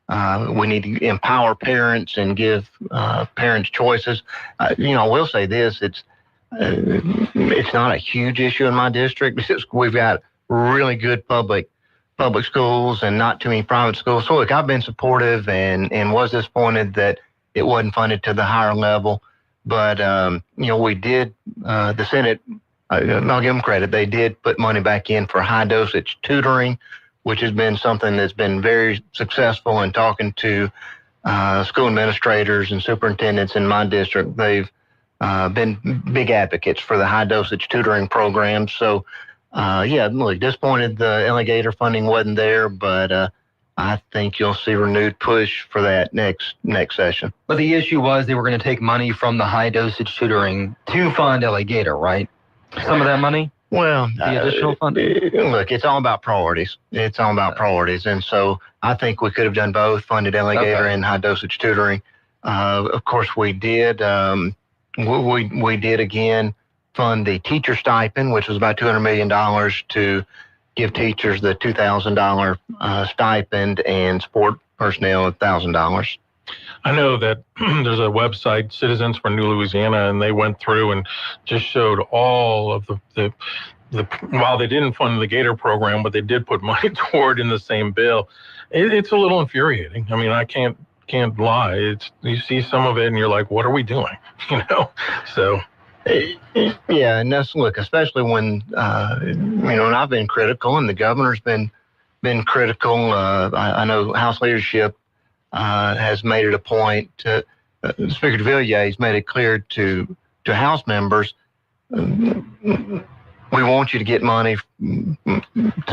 we need to empower parents and give parents choices. I will say this: it's not a huge issue in my district. We've got really good public schools and not too many private schools. So, look, I've been supportive and was disappointed that it wasn't funded to the higher level. But we did. The Senate, I'll give them credit. They did put money back in for high dosage tutoring, which has been something that's been very successful. In talking to school administrators and superintendents in my district, they've been big advocates for the high dosage tutoring program. So, look, disappointed the LA Gator funding wasn't there, but I think you'll see renewed push for that next session. But the issue was they were going to take money from the high dosage tutoring to fund LA Gator, right? Some of that money? Well, the additional funding? Look, it's all about priorities. And so I think we could have done both, funded LA Gator and high dosage tutoring. Of course, we did. We did again fund the teacher stipend, which was about $200 million to give teachers the $2,000 stipend and support personnel $1,000. I know that there's a website, Citizens for New Louisiana, and they went through and just showed all of the while they didn't fund the Gator program, but they did put money toward in the same bill, it's a little infuriating. I mean, I can't lie. You see some of it and you're like, what are we doing? So. Yeah, and look, especially when, and I've been critical and the governor's been critical. I know House leadership has made it a point to, Speaker DeVilliers made it clear to House members, we want you to get money to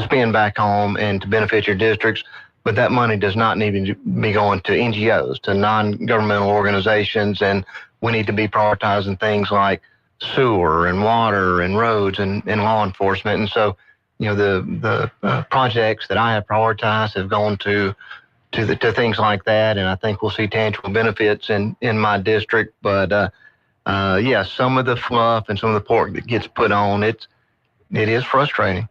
spend back home and to benefit your districts, but that money does not need to be going to NGOs, to non-governmental organizations, and we need to be prioritizing things like sewer and water and roads and law enforcement. And so, the projects that I have prioritized have gone to things like that, and I think we'll see tangible benefits in my district. But some of the fluff and some of the pork that gets put on, it is frustrating.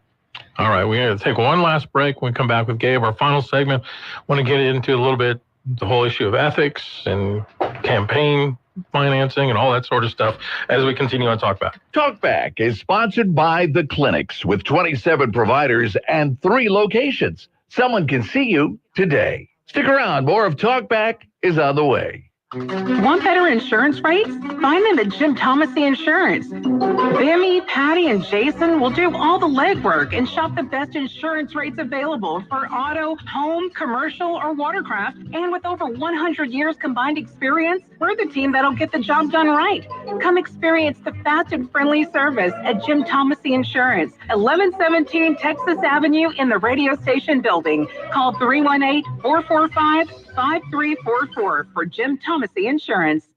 All right, we're going to take one last break. When we come back with Gabe, our final segment, want to get into a little bit the whole issue of ethics and campaign financing and all that sort of stuff as we continue on Talkback. Talkback is sponsored by The Clinics with 27 providers and 3 locations. Someone can see you today. Stick around. More of Talkback is on the way. Want better insurance rates? Find them at Jim Thomasy Insurance. Bimmy, Patty, and Jason will do all the legwork and shop the best insurance rates available for auto, home, commercial, or watercraft. And with over 100 years combined experience, we're the team that'll get the job done right. Come experience the fast and friendly service at Jim Thomasy Insurance, 1117 Texas Avenue in the radio station building. Call 318-445-5344 for Jim Thomasy Insurance.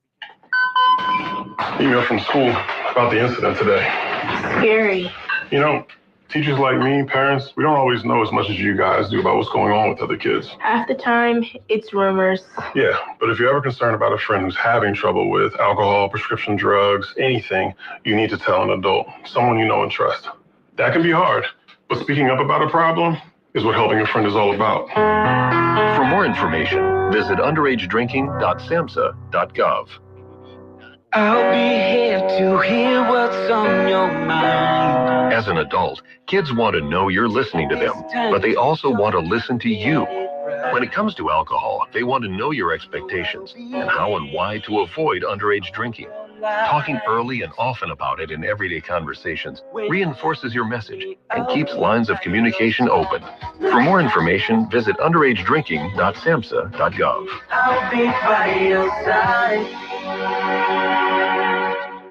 Email from school about the incident today. Scary. Teachers like me, parents, we don't always know as much as you guys do about what's going on with other kids. Half the time, it's rumors. Yeah, but if you're ever concerned about a friend who's having trouble with alcohol, prescription drugs, anything, you need to tell an adult, someone you know and trust. That can be hard, but speaking up about a problem is what helping a friend is all about. For more information, visit underagedrinking.samhsa.gov. I'll be here to hear what's on your mind. As an adult, kids want to know you're listening to them, but they also want to listen to you. When it comes to alcohol, they want to know your expectations and how and why to avoid underage drinking. Talking early and often about it in everyday conversations reinforces your message and keeps lines of communication open. For more information, visit underagedrinking.samhsa.gov. I'll be by your side.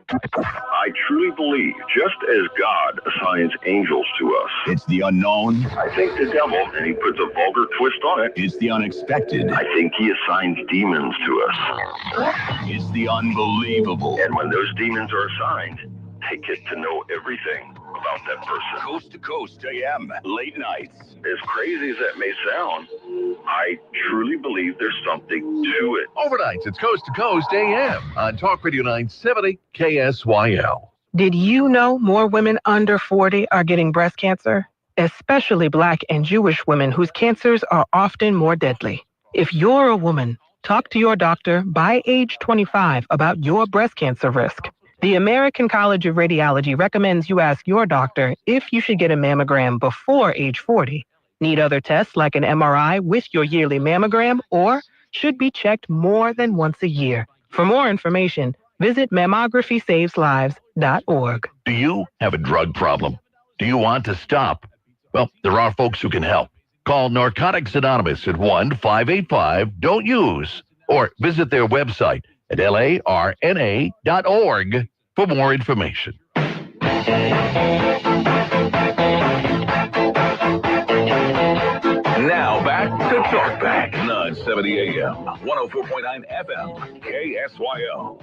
I truly believe, just as God assigns angels to us, It's the unknown. I think the devil, and he puts a vulgar twist on it, It's the unexpected. I think he assigns demons to us. It's the unbelievable. And when those demons are assigned, they get to know everything about that person. Coast to coast AM, late nights. As crazy as that may sound, I truly believe there's something to it. Overnights, it's Coast to Coast AM on Talk Radio 970 KSYL. Did you know more women under 40 are getting breast cancer? Especially Black and Jewish women whose cancers are often more deadly. If you're a woman, talk to your doctor by age 25 about your breast cancer risk. The American College of Radiology recommends you ask your doctor if you should get a mammogram before age 40, need other tests like an MRI with your yearly mammogram, or should be checked more than once a year. For more information, visit mammographysavesliveslives.org. Do you have a drug problem? Do you want to stop? Well, there are folks who can help. Call Narcotics Anonymous at 1-585-DON'T-USE or visit their website at larna.org for more information. Now back to Talkback, 970 AM, 104.9 FM, KSYL.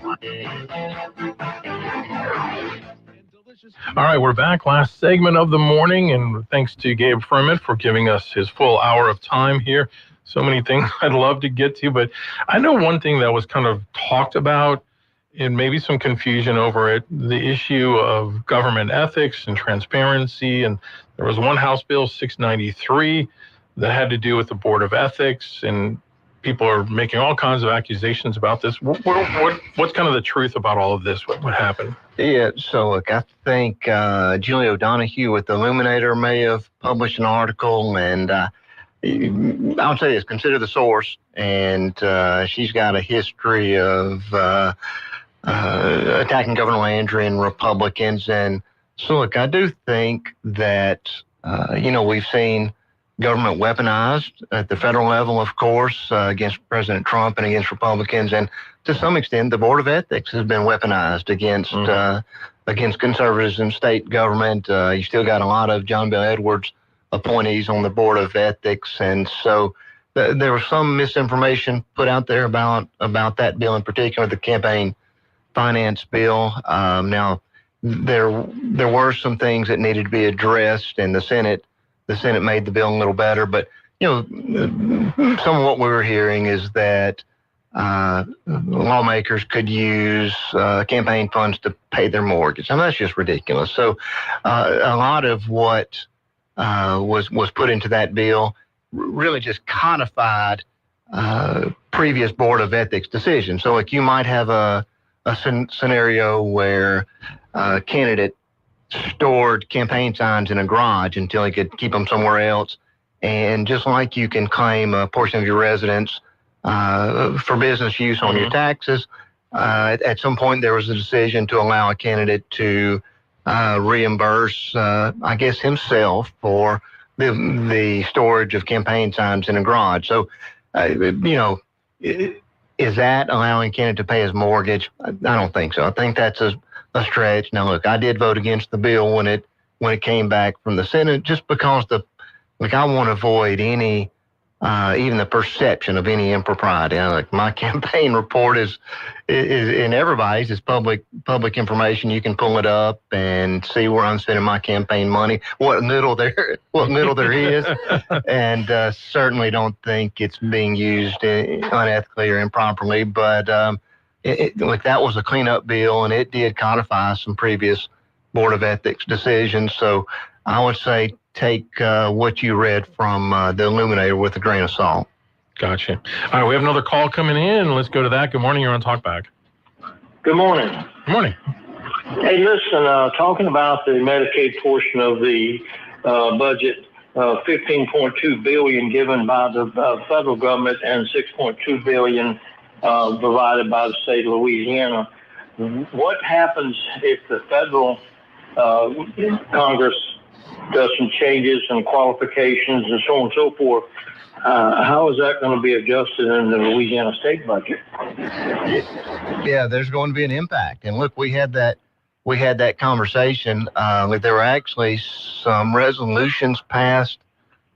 All right, we're back. Last segment of the morning, and thanks to Gabe Furman for giving us his full hour of time here. So many things I'd love to get to, but I know one thing that was kind of talked about and maybe some confusion over it, the issue of government ethics and transparency. And there was one House Bill 693 that had to do with the Board of Ethics. And people are making all kinds of accusations about this. What's kind of the truth about all of this? What happened? Yeah, so look, I think Julie O'Donoghue with the Illuminator may have published an article, and I would say this, consider the source, and she's got a history of attacking Governor Landry and Republicans. And so look, I do think that, we've seen government weaponized at the federal level, of course, against President Trump and against Republicans. And to some extent, the Board of Ethics has been weaponized against conservatives in state government. You still got a lot of John Bel Edwards appointees on the Board of Ethics. And so there was some misinformation put out there about that bill in particular, the campaign finance bill. Now, there were some things that needed to be addressed, and the Senate made the bill a little better. But, some of what we were hearing is that lawmakers could use campaign funds to pay their mortgage. I mean, that's just ridiculous. So a lot of what was put into that bill really just codified previous Board of Ethics decisions. So like you might have a scenario where a candidate stored campaign signs in a garage until he could keep them somewhere else. And just like you can claim a portion of your residence for business use on your taxes, at some point there was a decision to allow a candidate to reimburse, himself for the storage of campaign signs in a garage. So, is that allowing a candidate to pay his mortgage? I don't think so. I think that's a stretch. Now, look, I did vote against the bill when it came back from the Senate, just because I want to avoid any, even the perception of any impropriety. My campaign report is in everybody's. It's public information. You can pull it up and see where I'm spending my campaign money, what little there is, and certainly don't think it's being used unethically or improperly. But that was a cleanup bill, and it did codify some previous Board of Ethics decisions. So I would say take what you read from the Illuminator with a grain of salt. Gotcha. All right, we have another call coming in. Let's go to that. Good morning. You're on Talkback. Good morning. Good morning. Hey, listen, talking about the Medicaid portion of the budget, $15.2 billion given by the federal government and $6.2 billion provided by the state of Louisiana. What happens if the federal Congress does some changes and qualifications and so on and so forth? How is that going to be adjusted in the Louisiana state budget? Yeah, there's going to be an impact. And look, we had that conversation. There were actually some resolutions passed,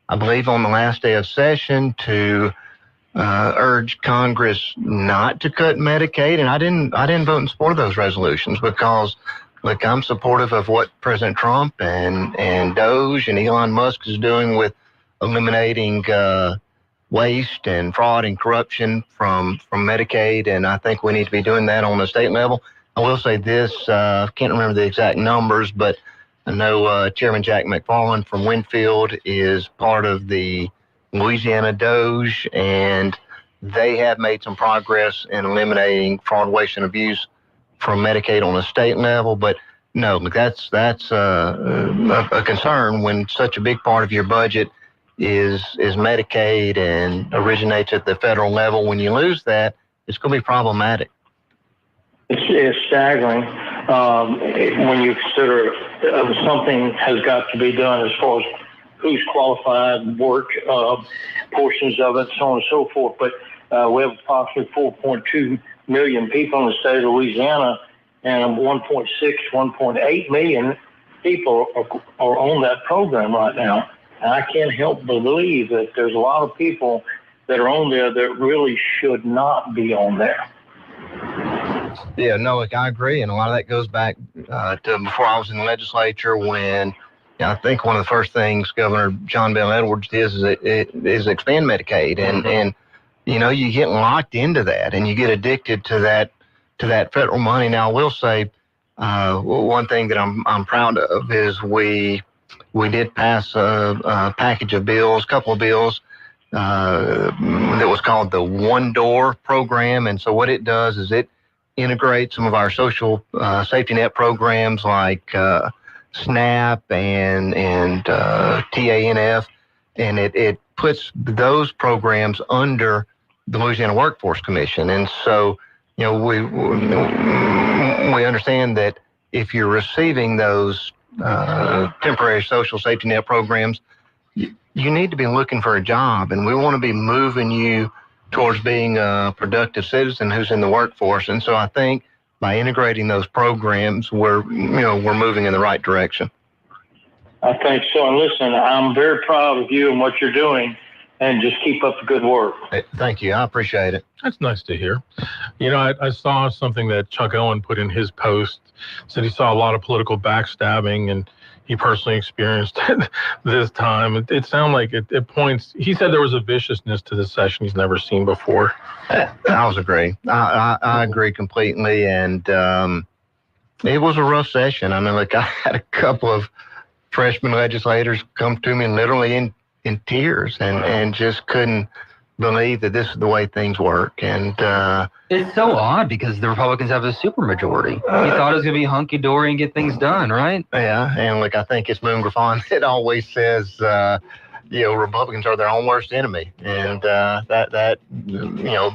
I believe, on the last day of session to urge Congress not to cut Medicaid, and I didn't vote in support of those resolutions because, look, I'm supportive of what President Trump and Doge and Elon Musk is doing with eliminating waste and fraud and corruption from Medicaid, and I think we need to be doing that on the state level. I will say this, I can't remember the exact numbers, but I know Chairman Jack McFarland from Winfield is part of the Louisiana Doge, and they have made some progress in eliminating fraud, waste, and abuse from Medicaid on the state level. But no, that's a concern when such a big part of your budget is Medicaid and originates at the federal level. When you lose that, it's going to be problematic. It's staggering when you consider something has got to be done as far as who's qualified, work portions of it, so on and so forth. But we have approximately 4.2 million people in the state of Louisiana, and 1.6, 1.8 million people are on that program right now. And I can't help but believe that there's a lot of people that are on there that really should not be on there. Yeah, no, I agree. And a lot of that goes back to before I was in the legislature when I think one of the first things Governor John Bel Edwards did is expand Medicaid. And you get locked into that and you get addicted to that federal money. Now, I will say one thing that I'm proud of is we did pass a package of bills, a couple of bills that was called the One Door program. And so what it does is it integrates some of our social safety net programs like SNAP and TANF, and it puts those programs under the Louisiana Workforce Commission. And so, we understand that if you're receiving those temporary social safety net programs, you need to be looking for a job, and we want to be moving you towards being a productive citizen who's in the workforce. And so I think by integrating those programs, we're moving in the right direction. I think so. And listen, I'm very proud of you and what you're doing, and just keep up the good work. Thank you. I appreciate it. That's nice to hear. I saw something that Chuck Owen put in his post, said he saw a lot of political backstabbing, and he personally experienced it this time. It sounded like it points, he said there was a viciousness to this session he's never seen before. I agree. I agree completely. And it was a rough session. I mean, I had a couple of freshman legislators come to me literally in tears and just couldn't believe that this is the way things work. And it's so odd because the Republicans have a supermajority. You thought it was going to be hunky-dory and get things done, right? Yeah, and I think it's Moon Griffon that always says, Republicans are their own worst enemy. And that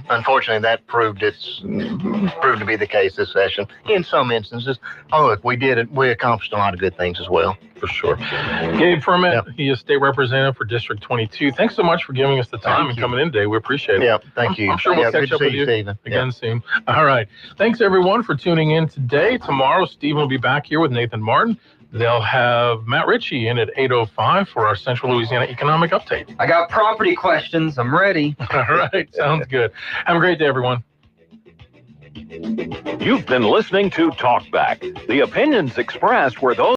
unfortunately, that proved to be the case this session in some instances. Oh, look, we did it. We accomplished a lot of good things as well. For sure. Gabe Ferment, he is state representative for District 22. Thanks so much for giving us the time and coming in today. We appreciate it. Yeah, thank you. I'm sure we'll catch up with you again soon. All right. Thanks, everyone, for tuning in today. Tomorrow, Stephen will be back here with Nathan Martin. They'll have Matt Ritchie in at 8:05 for our Central Louisiana Economic Update. I got property questions. I'm ready. All right. Sounds good. Have a great day, everyone. You've been listening to Talkback. The opinions expressed were those